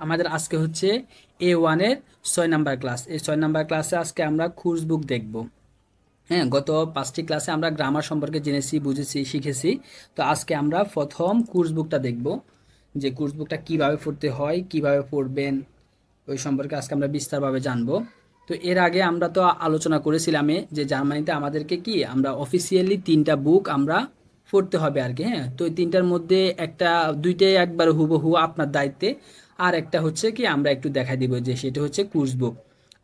আমাদের আজকে হচ্ছে A1-এর 6 নাম্বার ক্লাস। এই 6 নাম্বার ক্লাসে আজকে আমরা কোর্স বুক দেখব। হ্যাঁ, গত 5টি ক্লাসে আমরা গ্রামার সম্পর্কে জেনেছি, বুঝেছি, শিখেছি। তো আজকে আমরা প্রথম কোর্স বুকটা দেখব, যে কোর্স বুকটা কীভাবে পড়তে হয়, কিভাবে পড়বেন, ওই সম্পর্কে আজকে আমরা বিস্তারভাবে জানবো। তো এর আগে আমরা তো আলোচনা করেছিলাম যে জার্মানিতে আমাদেরকে কি আমরা অফিসিয়ালি 3টা বুক আমরা পড়তে হবে আর কি। হ্যাঁ, তো এই 3টার মধ্যে দুইটাই একবার হুবহু আপনার দায়িত্বে, আর একটা হচ্ছে কি আমরা একটু দেখা দিব, যে সেটা হচ্ছে কোর্স বুক।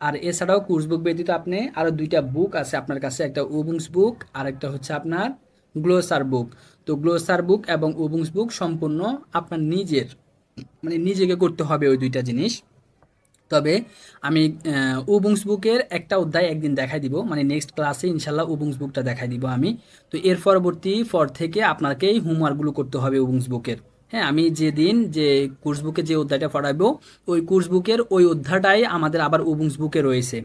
আর এছাড়াও কোর্স বুক ব্যতীত আপনি আরও 2টা বুক আছে আপনার কাছে, একটা উবুংস বুক আর একটা হচ্ছে আপনার গ্লোসার বুক। তো গ্লোসার বুক এবং উবুংস বুক সম্পূর্ণ আপনার নিজের, মানে নিজেকে করতে হবে ওই 2টা জিনিস। তবে আমি উবুংস বুকের একটা অধ্যায় একদিন দেখাই দিব, মানে নেক্সট ক্লাসে ইনশাল্লাহ উবুংস বুকটা দেখাই দিব আমি। তো এর পরবর্তী পর থেকে আপনাকেই হোমওয়ার্কগুলো করতে হবে উবুংস বুকের। হ্যাঁ, আমি যেদিন যে কোর্স বুকে যে অধ্যায়টা পড়াবো, ওই কোর্স বুকের ওই অধ্যায়টাই আমাদের আবার উবুংস বুকে রয়েছে।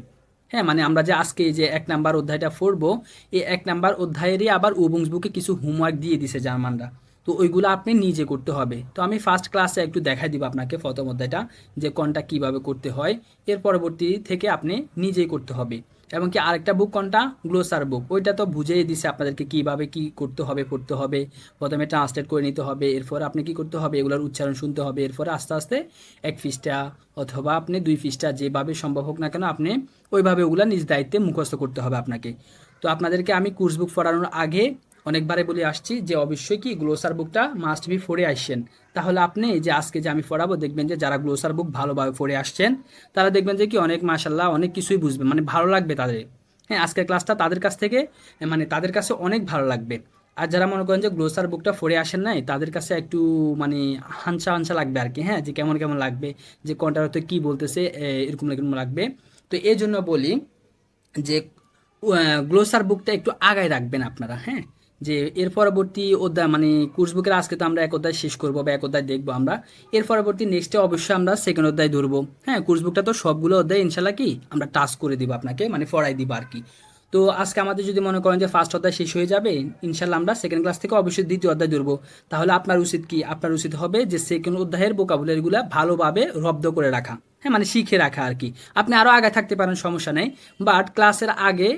হ্যাঁ, মানে আমরা যে আজকে এই যে 1 নাম্বার অধ্যায়টা পড়বো, এই 1 নাম্বার অধ্যায়েরই আবার উবুংস বুকে কিছু হোমওয়ার্ক দিয়ে দিছে জার্মানরা। তো ওইগুলো আপনি নিজে করতে হবে। তো আমি ফার্স্ট ক্লাসে একটু দেখাই দিব আপনাকে প্রথম অধ্যায়টা, যে কোনটা কিভাবে করতে হয়। এর পরবর্তী থেকে আপনি নিজেই করতে হবে। এবং কি আরেকটা বুক কোনটা, গ্লোসার বুক, ওইটা তো বুঝিয়ে দিছে আপনাদেরকে কিভাবে কি করতে হবে, পড়তে হবে। প্রথমে ট্রান্সলেট করে নিতে হবে, এরপর আপনি কি করতে হবে, এগুলোর উচ্চারণ শুনতে হবে, এরপরে আস্তে আস্তে 1 পৃষ্ঠা অথবা আপনি 2 পৃষ্ঠা যেভাবে সম্ভব হোক না কেন আপনি ওইভাবে ওগুলা নিজ দায়িত্বে মুখস্থ করতে হবে আপনাকে। তো আপনাদেরকে আমি কোর্স বুক পড়ানোর আগে অনেকবারে বলে আসছি যে অবশ্যই কি গ্লোসার বুকটা মাস্ট বি পড়ে আসছেন। তাহলে আপনি যে আজকে যে আমি পড়াবো, দেখবেন যে যারা গ্লোসার বুক ভালোভাবে পড়ে আসছেন তারা দেখবেন যে কি অনেক মাশাল্লাহ অনেক কিছুই বুঝবে, মানে ভালো লাগবে তাদের। হ্যাঁ, আজকের ক্লাসটা তাদের কাছ থেকে মানে তাদের কাছে অনেক ভালো লাগবে। আর যারা মনে করেন যে গ্লোসার বুকটা পড়ে আসেন নাই, তাদের কাছে একটু মানে হানসা হানসা লাগবে আর কি। হ্যাঁ, যে কেমন কেমন লাগবে, যে কোনটার হয়তো কী বলতেছে, এরকম এরকম লাগবে। তো এই জন্য বলি যে গ্লোসার বুকটা একটু আগায় রাখবেন আপনারা। হ্যাঁ, যে এর পরবর্তী অধ্যায় মানে কোর্স বুকের আজকে তো আমরা 1 অধ্যায় শেষ করবো বা 1 অধ্যায় দেখবো আমরা। এর পরবর্তী নেক্সটে অবশ্যই আমরা সেকেন্ড অধ্যায় ধরবো। হ্যাঁ, কোর্স বুকটা তো সবগুলো অধ্যায় ইনশাল্লাহ কি আমরা টাচ করে দিব আপনাকে, মানে পড়াই দিব আর কি। তো আজকে আমাদের যদি মনে করেন যে ফার্স্ট অধ্যায় শেষ হয়ে যাবে, ইনশাল্লাহ আমরা সেকেন্ড ক্লাস থেকে অবশ্যই দ্বিতীয় অধ্যায় ধরবো। তাহলে আপনার উচিত কি, আপনার উচিত হবে যে সেকেন্ড অধ্যায়ের ভোকাবুলারিগুলো ভালোভাবে রপ্ত করে রাখা। হ্যাঁ, মানে শিখে রাখা আর কি। আপনি আরও আগে থাকতে পারেন, সমস্যা নেই। বাট ক্লাসের আগে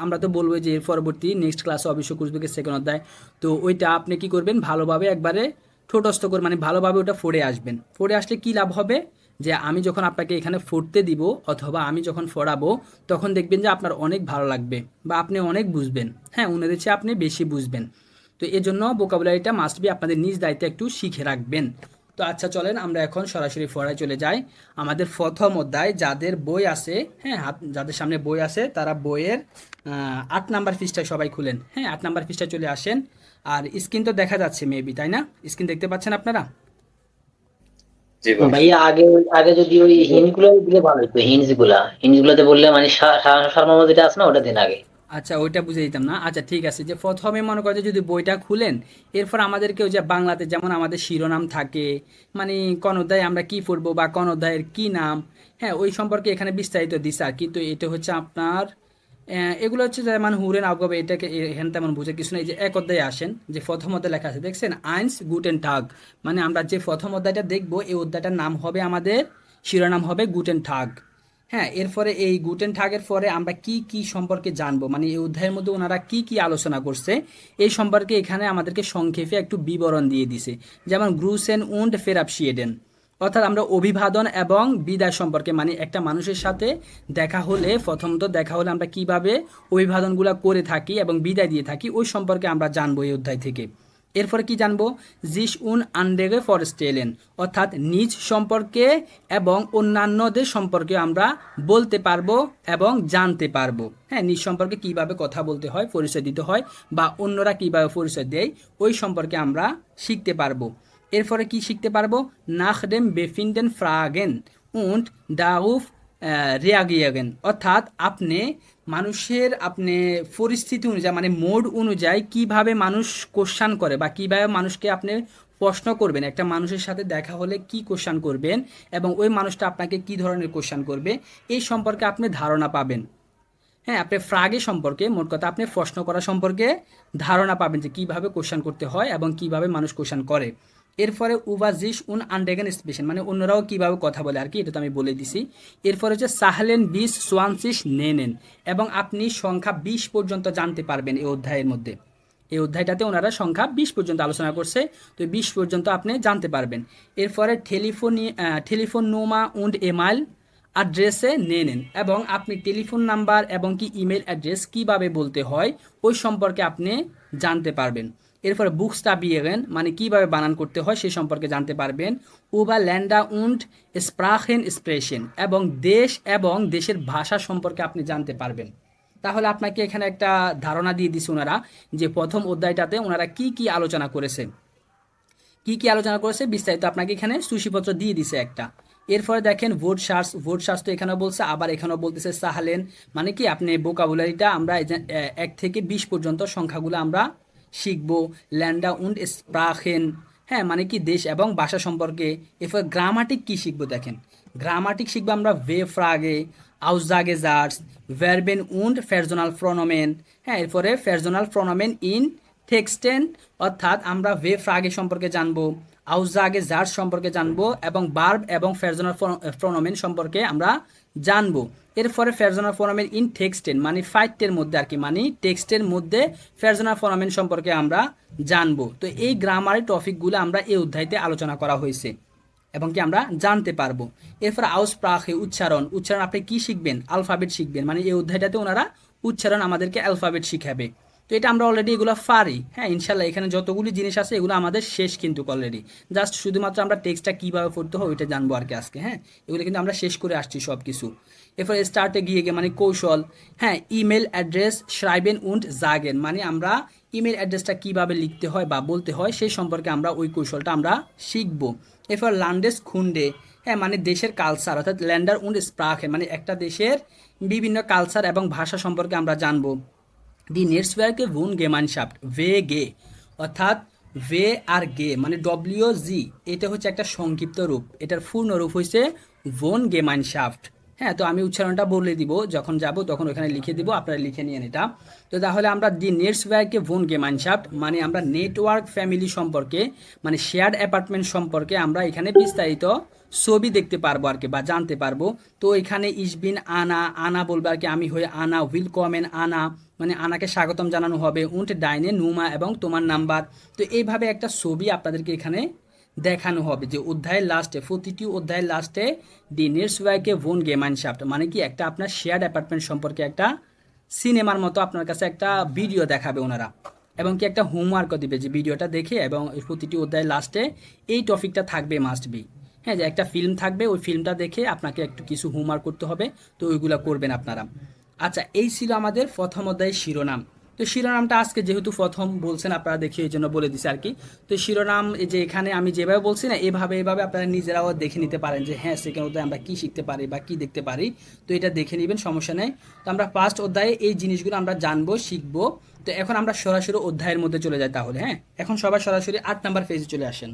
আমরা তো বলবো যে এর পরবর্তী নেক্সট ক্লাসে অবশ্যই কোর্স বুকের সেকেন্ড অধ্যায়। তো ওইটা আপনি কি করবেন, ভালোভাবে একবারে ঠোঁটস্থ করে মানে ভালোভাবে ওটা পড়ে আসবেন। পড়ে আসলে কি লাভ হবে, যে আমি যখন আপনাকে এখানে পড়তে দিব অথবা আমি যখন পড়াবো, তখন দেখবেন যে আপনার অনেক ভালো লাগবে বা আপনি অনেক বুঝবেন। হ্যাঁ, অন্যদের চেয়ে আপনি বেশি বুঝবেন। তো এর জন্য ভোকাবুলারিটা মাস্ট বি আপনাদের নিজ দায়িত্বে একটু শিখে রাখবেন। তো আচ্ছা, চলেন আমরা এখন সরাসরি পড়ায় চলে যাই। আমাদের প্রথম অধ্যায়, যাদের বই আছে, হ্যাঁ যাদের সামনে বই আছে তারা বইয়ের 8 নাম্বার পৃষ্ঠায় সবাই খুলেন। হ্যাঁ, 8 নাম্বার পৃষ্ঠায় চলে আসেন। আর স্ক্রিন তো দেখা যাচ্ছে মেবি, তাই না? স্ক্রিন দেখতে পাচ্ছেন আপনারা? জি ভাই। ভাইয়া আগে আগে যদি ওই হিন্ট গুলো দিলে ভালো হতো। হিন্টস গুলাতে বললে মানে সারমর্ম যেটা আছে না ওটা দিন আগে। আচ্ছা, ওইটা বুঝে দিতাম না। আচ্ছা ঠিক আছে, যে প্রথমে মনে করে যে যদি বইটা খুলেন, এরপর আমাদেরকে ওই যে বাংলাতে যেমন আমাদের শিরোনাম থাকে, মানে কোন অধ্যায়ে আমরা কি পড়বো বা কোন অধ্যায়ের কি নাম, হ্যাঁ ওই সম্পর্কে এখানে বিস্তারিত দিছে আর কি। তো এটা হচ্ছে আপনার এগুলো হচ্ছে যেমন হুরেন আবগাবে, এটাকে এখানে তেমন বুঝে কিছু নেই। যে 1 অধ্যায়ে আসেন, যে প্রথম অধ্যায় লেখা আছে দেখছেন, আইনস গুটেন টাগ, মানে আমরা যে প্রথম অধ্যায়টা দেখবো এই অধ্যায়টার নাম হবে আমাদের, শিরোনাম হবে গুটেন টাগ। হ্যাঁ, এরপরে এই গুটেন ঠাগের পরে আমরা কি কি সম্পর্কে জানবো, মানে এই অধ্যায়ের মধ্যে ওনারা কি কি আলোচনা করছে এই সম্পর্কে এখানে আমাদেরকে সংক্ষেপে একটু বিবরণ দিয়ে দিছে। যেমন গ্রুসেন উন্ড ফেরাবশিয়েডেন, অর্থাৎ আমরা অভিবাদন এবং বিদায় সম্পর্কে, মানে একটা মানুষের সাথে দেখা হলে, প্রথমত দেখা হলে আমরা কিভাবে অভিবাদনগুলো করে থাকি এবং বিদায় দিয়ে থাকি ওই সম্পর্কে আমরা জানবো এই অধ্যায় থেকে। এরপরে কি জানবো, জিস উন আন্ডেগে ফরেস্টেলেন, অর্থাৎ নিজ সম্পর্কে এবং অন্যান্যদের সম্পর্কে আমরা বলতে পারবো এবং জানতে পারবো। হ্যাঁ, নিজ সম্পর্কে কিভাবে কথা বলতে হয়, পরিচয় দিতে হয়, বা অন্যরা কিভাবে পরিচয় দেয় ওই সম্পর্কে আমরা শিখতে পারবো। এরপরে কি শিখতে পারবো, নাখ ডেম বেফিন্ডেন ফ্রাগেন উন্ড ডাউফ রেয়াগিয়াগেন, অর্থাৎ আপনি মানুষের আপনি পরিস্থিতি অনুযায়ী মানে মোড অনুযায়ী কিভাবে মানুষ কোশ্চান করে বা কিভাবে মানুষকে আপনি প্রশ্ন করবেন, একটা মানুষের সাথে দেখা হলে কি কোশ্চান করবেন এবং ওই মানুষটা আপনাকে কি ধরনের কোশ্চান করবে এই সম্পর্কে আপনি ধারণা পাবেন। হ্যাঁ, আপনি ফ্রাগে সম্পর্কে, মোট কথা আপনি প্রশ্ন করা সম্পর্কে ধারণা পাবেন যে কিভাবে কোশ্চান করতে হয় এবং কিভাবে মানুষ কোশ্চান করে। এরপরে উভাজিস উন আন্ডেগেন স্পেশন, মানে অন্যরাও কিভাবে কথা বলে আর কি, এটা তো আমি বলে দিছি। এরপরে হচ্ছে সাহলেন বিশ সোয়ানসিস নেনেন, এবং আপনি সংখ্যা 20 পর্যন্ত জানতে পারবেন এই অধ্যায়ের মধ্যে। এই অধ্যায়টাতে ওনারা সংখ্যা 20 পর্যন্ত আলোচনা করছে, তো 20 পর্যন্ত আপনি জানতে পারবেন। এরপরে টেলিফোন নোমা উন্ড এমাইল অ্যাড্রেসে নেন, এবং আপনি টেলিফোন নাম্বার এবং কি ইমেল অ্যাড্রেস কিভাবে বলতে হয় ওই সম্পর্কে আপনি জানতে পারবেন। এরপরে বুকস্টাবিয়েগেন, মানে কিভাবে বানান করতে হয় সে সম্পর্কে জানতে পারবেন। উবা ল্যান্ডা উন্ড স্প্রাহেন স্প্রেশন, এবং দেশ এবং দেশের ভাষা সম্পর্কে আপনি জানতে পারবেন। তাহলে আপনাকে এখানে একটা ধারণা দিয়ে দিছে ওনারা যে প্রথম অধ্যায়টাতে ওনারা কি কি আলোচনা করেছে, কি কি আলোচনা করেছে বিস্তারিত আপনাকে এখানে সূচিপত্র দিয়ে দিছে একটা। এরপরে দেখেন ভোট শার্স তো এখানেও বলছে, আবার এখানেও বলতেছে সাহালেন, মানে কি আপনি ভোকাবুলারিটা আমরা 1 থেকে 20 পর্যন্ত সংখ্যাগুলো আমরা শিখবো। ল্যান্ডা উন্ড স্প্রাখেন, হ্যাঁ মানে কি দেশ এবং ভাষা সম্পর্কে। এরপর গ্রামাটিক কি শিখবো, দেখেন গ্রামাটিক শিখবো আমরা ভে ফ্রাগে, আউজাগে জার্স, ভার্বেন উন্ড ফেরজোনাল প্রনোমেন, হ্যাঁ এরপরে ফেরজোনাল প্রনোমেন ইন টেক্সটেন, অর্থাৎ আমরা ভে ফ্রাগে সম্পর্কে জানবো, আউজাগে জার্স সম্পর্কে জানবো, এবং বার্ব এবং ফেরজোনাল প্রনোমেন সম্পর্কে আমরা জানবো। এরপরে ফেরজোনাল প্রনোমেন ইন টেক্সটেন, মানে ফাইটের মধ্যে আর কি, মানে টেক্সটের মধ্যে ফেরজোনাল প্রনোমেন সম্পর্কে আমরা জানবো। তো এই গ্রামারের টপিকগুলো আমরা এই অধ্যায়তে আলোচনা করা হয়েছে এবং কি আমরা জানতে পারবো। এরপর আউসপ্রাখে উচ্চারণ, উচ্চারণ আপনি কি শিখবেন, আলফাবেট শিখবেন, মানে এই অধ্যায়টাতে ওনারা উচ্চারণ আমাদেরকে অ্যালফাবেট শিখাবে। তো এটা আমরা অলরেডি এগুলো পারি, হ্যাঁ ইনশাল্লাহ এখানে যতগুলি জিনিস আছে এগুলো আমাদের শেষ কিন্তু অলরেডি, জাস্ট শুধুমাত্র আমরা টেক্সটটা কীভাবে পড়তে হয় ওইটা জানবো আর কি আজকে, হ্যাঁ এগুলো কিন্তু আমরা শেষ করে আসছি সব কিছু। এরপর স্টার্টে গিয়ে মানে কৌশল, হ্যাঁ ইমেল অ্যাড্রেস শ্রাইবেন উন্ড জাগেন, মানে আমরা ইমেল অ্যাড্রেসটা কীভাবে লিখতে হয় বা বলতে হয় সেই সম্পর্কে আমরা ওই কৌশলটা আমরা শিখবো। এরপর ল্যান্ডেস খুন্ডে, হ্যাঁ মানে দেশের কালচার, অর্থাৎ ল্যান্ডার উন্ড স্প্রাখে, মানে একটা দেশের বিভিন্ন কালচার এবং ভাষা সম্পর্কে আমরা জানবো। দি নেটসওয়ার্কে ভুন গেমানশাফট ভে গে, অর্থাৎ ভে আর গে মানে WG, এটা হচ্ছে একটা সংক্ষিপ্ত রূপ, এটার পূর্ণ রূপ হচ্ছে ভোন গেমানশাফট। হ্যাঁ তো আমি উচ্চারণটা বলে দিব, যখন যাব তখন ওখানে লিখে দিব, আপনারা লিখে নিয়েন এটা। তো তাহলে আমরা দি নেটসওয়ার্কে ভোন গেমানশাফট, মানে আমরা নেটওয়ার্ক ফ্যামিলি সম্পর্কে, মানে শেয়ার্ড অ্যাপার্টমেন্ট সম্পর্কে আমরা এখানে বিস্তারিত ছবি দেখতে পারবো আর কি, বা জানতে পারবো। তো এখানে ইসবিন আনা, আনা বলবে আর কি, আমি হয়ে আনা, উইল কমেন আনা, মানে আনাকে স্বাগতম জানানো হবে, উন্ট ডাইনে নুমা এবং তোমার নাম্বার। তো এইভাবে একটা ছবি আপনাদেরকে এখানে দেখানো হবে যে অধ্যায়ের লাস্টে, প্রতিটি অধ্যায়ের লাস্টে ডি নেটসওয়ার্কে ভোন গেমানশাফট, মানে কি একটা আপনার শেয়ার্ড অ্যাপার্টমেন্ট সম্পর্কে একটা সিনেমার মতো আপনার কাছে একটা ভিডিও দেখাবে ওনারা, এবং কি একটা হোমওয়ার্কও দিবে যে ভিডিওটা দেখে, এবং প্রতিটি অধ্যায়ের লাস্টে এই টপিকটা থাকবে মাস্ট বি, হ্যাঁ যে একটা ফিল্ম থাকবে, ওই ফিল্মটা দেখে আপনাকে একটু কিছু হোমওয়ার্ক করতে হবে, তো ওইগুলো করবেন আপনারা। আচ্ছা এই ছিল আমাদের প্রথম অধ্যায়ের শিরোনাম। তো শিরোনামটা আজকে যেহেতু প্রথম বলছেন আপনারা দেখে এই জন্য বলে দিছি আর কি। তো শিরোনাম এই যে এখানে আমি যেভাবে বলছি না, এভাবে আপনারা নিজেরাও দেখে নিতে পারেন যে হ্যাঁ সেকেন্ড অধ্যায়ে আমরা কি শিখতে পারি বা কি দেখতে পারি, তো এটা দেখে নেবেন, সমস্যা নেই। তো আমরা ফার্স্ট অধ্যায়ে এই জিনিসগুলো আমরা জানবো, শিখবো। তো এখন আমরা সরাসরি অধ্যায়ের মধ্যে চলে যাই তাহলে, হ্যাঁ এখন সবাই সরাসরি 8 নাম্বার পেজে চলে আসেন।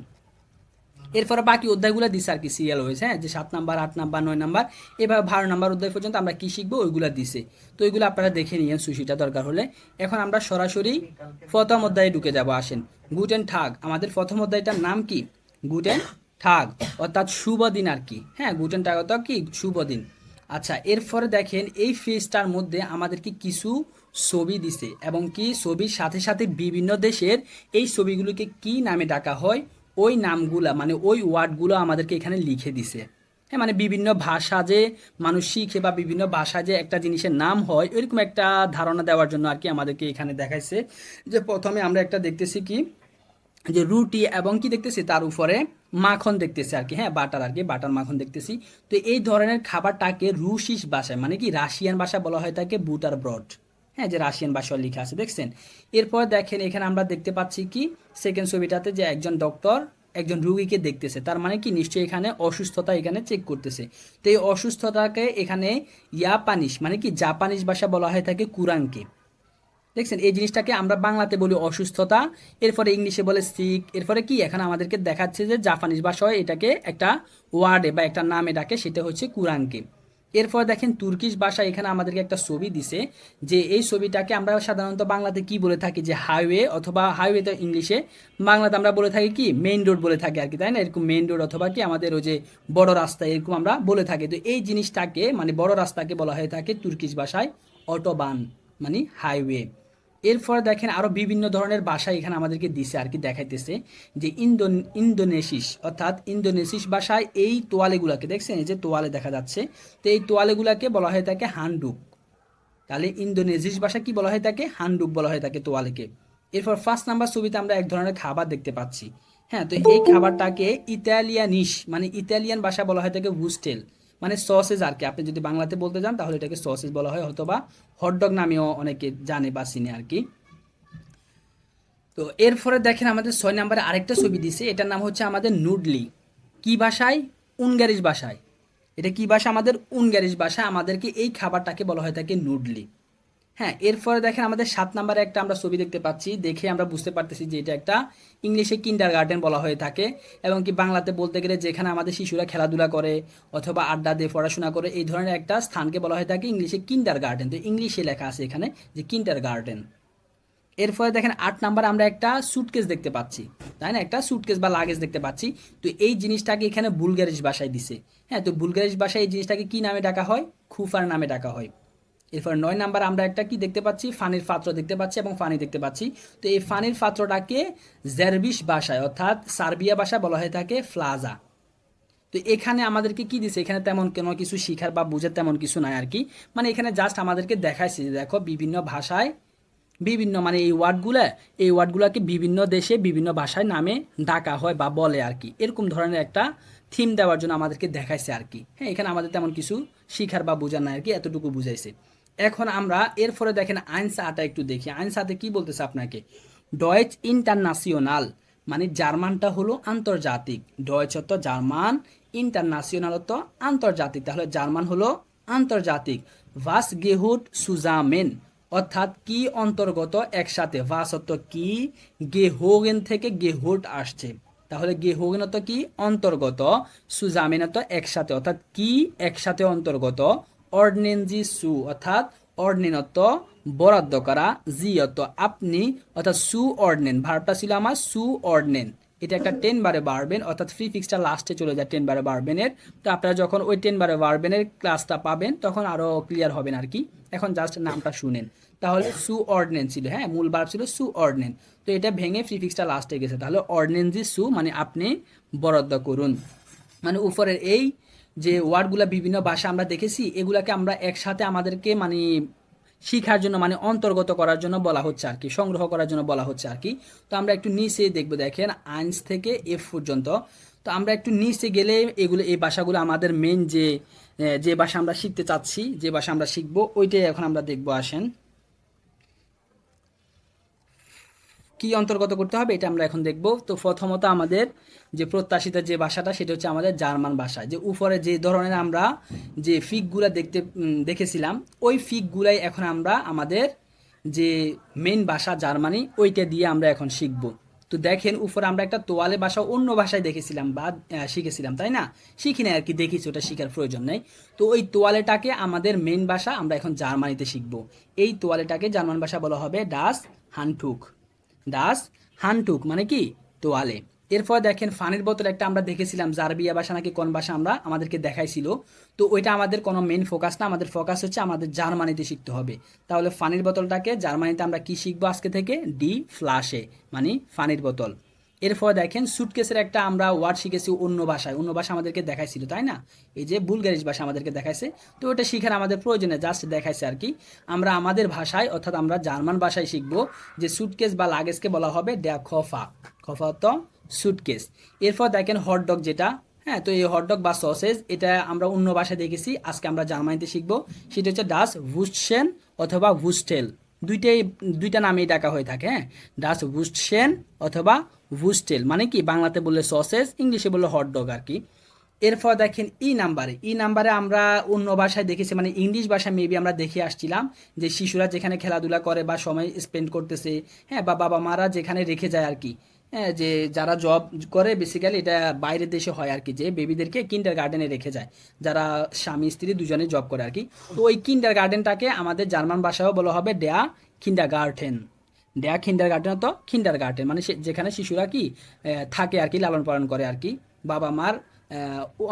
এরপরে বাকি অধ্যায়গুলো দিছে আর কি, সিরিয়াল হয়েছে, হ্যাঁ যে 7 নাম্বার, 8 নাম্বার, 9 নাম্বার, এভাবে 12 নাম্বার অধ্যায় পর্যন্ত আমরা কি শিখবো ওইগুলো দিছে। তো ওইগুলো আপনারা দেখে নিয়েন সুশিটা দরকার হলে। এখন আমরা সরাসরি প্রথম অধ্যায়ে ঢুকে যাব, আসেন। গুটেন ঠাগ, আমাদের প্রথম অধ্যায়টার নাম কি, গুটেন ঠাগ, অর্থাৎ শুভ দিন আর কি, হ্যাঁ গুটেন ঠাগ অর্থাৎ কি শুভ দিন। আচ্ছা এরপরে দেখেন এই ফেজটার মধ্যে আমাদেরকে কিছু ছবি দিছে, এবং কি ছবির সাথে সাথে বিভিন্ন দেশের এই ছবিগুলোকে কি নামে ডাকা হয় ওই নামগুলা, মানে ওই ওয়ার্ডগুলো আমাদেরকে এখানে লিখে দিছে। হ্যাঁ মানে বিভিন্ন ভাষা যে মানুষ শিখে বা বিভিন্ন ভাষা যে একটা জিনিসের নাম হয় এরকম একটা ধারণা দেওয়ার জন্য আর কি আমাদেরকে এখানে দেখাইছে। যে প্রথমে আমরা একটা দেখতেছি কি, যে রুটি এবং কি দেখতেছি তার উপরে মাখন দেখতেছি আর কি, হ্যাঁ বাটার আর কি, বাটার মাখন দেখতেছি। তো এই ধরনের খাবারটাকে রুশিস ভাষায়, মানে কি রাশিয়ান ভাষা বলা হয় তাকে বুটার ব্রড, হ্যাঁ যে রাশিয়ান ভাষায় লেখা আছে দেখছেন। এরপর দেখেন এখানে আমরা দেখতে পাচ্ছি কি সেকেন্ড ছবিটাতে যে একজন ডক্টর একজন রুগীকে দেখতেছে, তার মানে কি নিশ্চয়ই এখানে অসুস্থতা এখানে চেক করতেছে। তো এই অসুস্থতাকে এখানে ইয়াপানিস, মানে কি জাপানিজ ভাষা বলা হয় থাকে কুরানকে, দেখছেন এই জিনিসটাকে আমরা বাংলাতে বলি অসুস্থতা, এরপরে ইংলিশে বলে সিক, এরপরে কি এখানে আমাদেরকে দেখাচ্ছে যে জাপানিজ ভাষায় এটাকে একটা ওয়ার্ডে বা একটা নামে ডাকে, সেটা হচ্ছে কুরানকে। এরপর দেখেন তুর্কিশ ভাষা, এখানে আমাদেরকে একটা ছবি দিছে, যে এই ছবিটাকে আমরা সাধারণত বাংলাতে কি বলে থাকি, যে হাইওয়ে, অথবা হাইওয়ে তো ইংলিশে, বাংলাতে আমরা বলে থাকি কি মেইন রোড বলে থাকি আর কি, তাই না? এরকম মেইন রোড অথবা কি আমাদের ওই যে বড় রাস্তা, এরকম আমরা বলে থাকি। তো এই জিনিসটাকে মানে বড় রাস্তাকে বলা হয়ে থাকে তুর্কিশ ভাষায় অটোবান, মানে হাইওয়ে। এরপর দেখেন আরো বিভিন্ন ধরনের ভাষা এখানে আমাদেরকে দিছে আর কি, দেখাইতেছে যে ইন্দোনেশিস, অর্থাৎ ইন্দোনেশিস ভাষায় এই তোয়ালেগুলাকে দেখছেন, এই যে তোয়ালে দেখা যাচ্ছে, তো এই তোয়ালেগুলাকে বলা হয়ে থাকে হান্ডুক। তাহলে ইন্দোনেশিস ভাষা কি বলা হয়ে থাকে, হান্ডুক বলা হয়ে থাকে তোয়ালেকে। এরপর 1 নাম্বার ছবিতে আমরা এক ধরনের খাবার দেখতে পাচ্ছি। হ্যাঁ, তো এই খাবারটাকে ইতালিয়ানিশ, মানে ইতালিয়ান ভাষা বলা হয়ে থাকে ভুস্টেল, মানে সসেজ আর কি। আপনি যদি বাংলাতে বলতে যান তাহলে এটাকে সসেজ বলা হয়, অথবা হটডগ নামেও অনেকে জানে বা চিনে আর কি। তো এরপরে দেখেন আমাদের 6 নাম্বারে আরেকটা ছবি দিছে, এটার নাম হচ্ছে আমাদের নুডলি। কি ভাষায়? উনগারিশ ভাষায়। এটা কি ভাষা? আমাদের উনগারিশ ভাষা। আমাদেরকে এই খাবারটাকে বলা হয় থাকে নুডলি। হ্যাঁ, এরপরে দেখেন আমাদের 7 নাম্বারে একটা আমরা ছবি দেখতে পাচ্ছি, দেখে আমরা বুঝতে পারতেছি যে এটা একটা ইংলিশে কিন্ডার গার্ডেন বলা হয়ে থাকে, এবং কি বাংলাতে বলতে গেলে যেখানে আমাদের শিশুরা খেলাধুলা করে অথবা আড্ডা দিয়ে পড়াশোনা করে, এই ধরনের একটা স্থানকে বলা হয়ে থাকে ইংলিশে কিন্ডার গার্ডেন। তো ইংলিশে লেখা আছে এখানে যে কিন্ডার গার্ডেন। এরপরে দেখেন 8 নাম্বার আমরা একটা সুটকেস দেখতে পাচ্ছি, তাই না? একটা সুটকেস বা লাগেজ দেখতে পাচ্ছি। তো এই জিনিসটাকে এখানে বুলগারিশ ভাষায় দিছে। হ্যাঁ, তো বুলগারিশ ভাষায় এই জিনিসটাকে কি নামে ডাকা হয়? খুফার নামে ডাকা হয়। এরপর 9 নাম্বার আমরা একটা কি দেখতে পাচ্ছি, ফানির পাত্র দেখতে পাচ্ছি এবং ফানি দেখতে পাচ্ছি। তো এই ফানির পাত্রটাকে জার্বিশ ভাষায় অর্থাৎ সার্বিয়া ভাষায় বলা হয়ে থাকে ফ্লাজা। তো এখানে আমাদেরকে কি দিছে, এখানে তেমন কোনো কিছু শিখার বা বুঝার তেমন কিছু নাই আর কি, মানে এখানে জাস্ট আমাদেরকে দেখাইছে যে দেখো বিভিন্ন ভাষায় বিভিন্ন, মানে এই ওয়ার্ডগুলাকে বিভিন্ন দেশে বিভিন্ন ভাষায় নামে ডাকা হয় বা বলে আর কি, এরকম ধরনের একটা থিম দেওয়ার জন্য আমাদেরকে দেখাইছে আর কি। হ্যাঁ, এখানে আমাদের তেমন কিছু শিখার বা বোঝার নাই আর কি, এতটুকু বুঝাইছে। এখন আমরা এরপরে দেখেন আইনসাটা একটু দেখি। আইনসাতে কি বলতেছে আপনাকে, ডয়েচ ইন্টারন্যাশনাল, মানে জার্মানটা হলো আন্তর্জাতিক, ডয়েচ অর্থ জার্মান, ইন্টারন্যাশনাল অর্থ আন্তর্জাতিক, তাহলে জার্মান হলো আন্তর্জাতিক। ভাস গেহুট সুজামেন, অর্থাৎ কি অন্তর্গত একসাথে, ভাস অর্থ কি, গেহোগেন থেকে গেহুট আসছে, তাহলে গেহোগেন অর্থ কি অন্তর্গত, সুজামেন অর্থ একসাথে, অর্থাৎ কি একসাথে অন্তর্গত, অর্ডনেনজি সু অর্থাৎ অর্ডনেন অর্থ বরাদ্দ করা, জি অর্থ আপনি, অর্থাৎ সু অর্ডনেন, ভার্বটা ছিল আমার সু অর্ডনেন, এটা একটা 10 বারে বাড়বেন, অর্থাৎ প্রিফিক্সটা লাস্টে চলে যায় 10 বারে বাড়বেনের। তো আপনারা যখন ওই 10 বারে বাড়বেনের ক্লাসটা পাবেন তখন আরো ক্লিয়ার হবেন আর কি। এখন জাস্ট নামটা শুনেন, তাহলে সু অর্ডনেন ছিল, হ্যাঁ মূল ভার্ব ছিল সু অর্ডনেন, তো এটা ভেঙে প্রিফিক্সটা লাস্টে গেছে, তাহলে অর্ডনেন্সি সু মানে আপনি বরাদ্দ করুন। মানে উপরের এই যে ওয়ার্ডগুলা বিভিন্ন ভাষা আমরা দেখেছি, এগুলাকে আমরা একসাথে আমাদেরকে মানে শিখার জন্য, মানে অন্তর্গত করার জন্য বলা হচ্ছে আর কি, সংগ্রহ করার জন্য বলা হচ্ছে আর কি। তো আমরা একটু নিচে দেখবো, দেখেন আইন্স থেকে এফ পর্যন্ত। তো আমরা একটু নিচে গেলে এগুলো, এই ভাষাগুলো আমাদের মেন যে ভাষা আমরা শিখতে চাচ্ছি, যে ভাষা আমরা শিখবো ওইটাই এখন আমরা দেখবো। আসেন, কি অন্তর্গত করতে হবে এটা আমরা এখন দেখব। তো প্রথমত আমাদের যে প্রত্যাশিত যে ভাষাটা সেটা হচ্ছে আমাদের জার্মান ভাষা। যে উপরে যে ধরনের আমরা যে ফিকগুলা দেখেছিলাম, ওই ফিকগুলাই এখন আমরা আমাদের যে মেন ভাষা জার্মানি ওইটা দিয়ে আমরা এখন শিখব। তো দেখেন উপরে আমরা একটা তোয়ালে ভাষা অন্য ভাষায় দেখেছিলাম বা শিখেছিলাম, তাই না? শিখি না আর কি, দেখেছি, ওটা শিখার প্রয়োজন নেই। তো ওই তোয়ালেটাকে আমাদের মেন ভাষা আমরা এখন জার্মানিতে শিখব। এই তোয়ালেটাকে জার্মান ভাষা বলা হবে ডাস হানটুক। দাস হানটুক মানে কি তোয়ালে। এরপর দেখেন ফানির বোতল একটা আমরা দেখেছিলাম, জার্বিয়া ভাষা নাকি কোন ভাষা আমরা আমাদেরকে দেখাইছিল। তো ওইটা আমাদের কোনো মেন ফোকাস না, আমাদের ফোকাস হচ্ছে আমাদের জার্মানিতে শিখতে হবে। তাহলে ফানির বোতলটাকে জার্মানিতে আমরা কি শিখবো আজকে থেকে, ডি ফ্লাশে মানে ফানির বোতল। এরপর দেখেন সুটকেসের একটা আমরা ওয়ার্ড শিখেছি অন্য ভাষায়, অন্য ভাষা আমাদেরকে দেখাইছিল, তাই না? এই যে বুলগারিশ ভাষা আমাদেরকে দেখাইছে, তো ওটা শিখার আমাদের প্রয়োজনে জাস্ট দেখাইছে আর কি। আমরা আমাদের ভাষায় অর্থাৎ আমরা জার্মান ভাষায় শিখবো যে সুটকেস বা লাগেজকে বলা হবে ড্যা খফা, খফা তো সুটকেস। এরপর দেখেন হটডগ যেটা, হ্যাঁ তো এই হটডগ বা সসেজ এটা আমরা অন্য ভাষায় দেখেছি, আজকে আমরা জার্মানিতে শিখবো, সেটা হচ্ছে ডাস ভুস্টশেন অথবা ভুস্টেল, দুইটা নামেই ডাকা হয়ে থাকে। হ্যাঁ, ডাস ভুস্টশেন অথবা ভুস্টেল মানে কি বাংলাতে বললে সসেজ, ইংলিশে বললে হটডগ আর কি। এরপর দেখেন ই নাম্বারে আমরা অন্য ভাষায় দেখেছি, মানে ইংলিশ ভাষা মেবি আমরা দেখে আসছিলাম যে শিশুরা যেখানে খেলাধুলা করে বা সময় স্পেন্ড করতেছে, হ্যাঁ বা বাবা মারা যেখানে রেখে যায় আর কি, হ্যাঁ, যে যারা জব করে বেসিক্যালি এটা বাইরের দেশে হয় আর কি, যে বেবিদেরকে কিন্ডার গার্ডেনে রেখে যায়, যারা স্বামী স্ত্রী দুজনে জব করে আর কি। তো ওই কিন্ডার গার্ডেনটাকে আমাদের জার্মান ভাষায়ও বলা হবে ডেয়া কিন্ডার গার্টেন। ডেয়া কিন্ডার গার্টেন তো কিন্ডার গার্টেন মানে যেখানে শিশুরা কি থাকে আর কি, লালন পালন করে আর কি, বাবা মার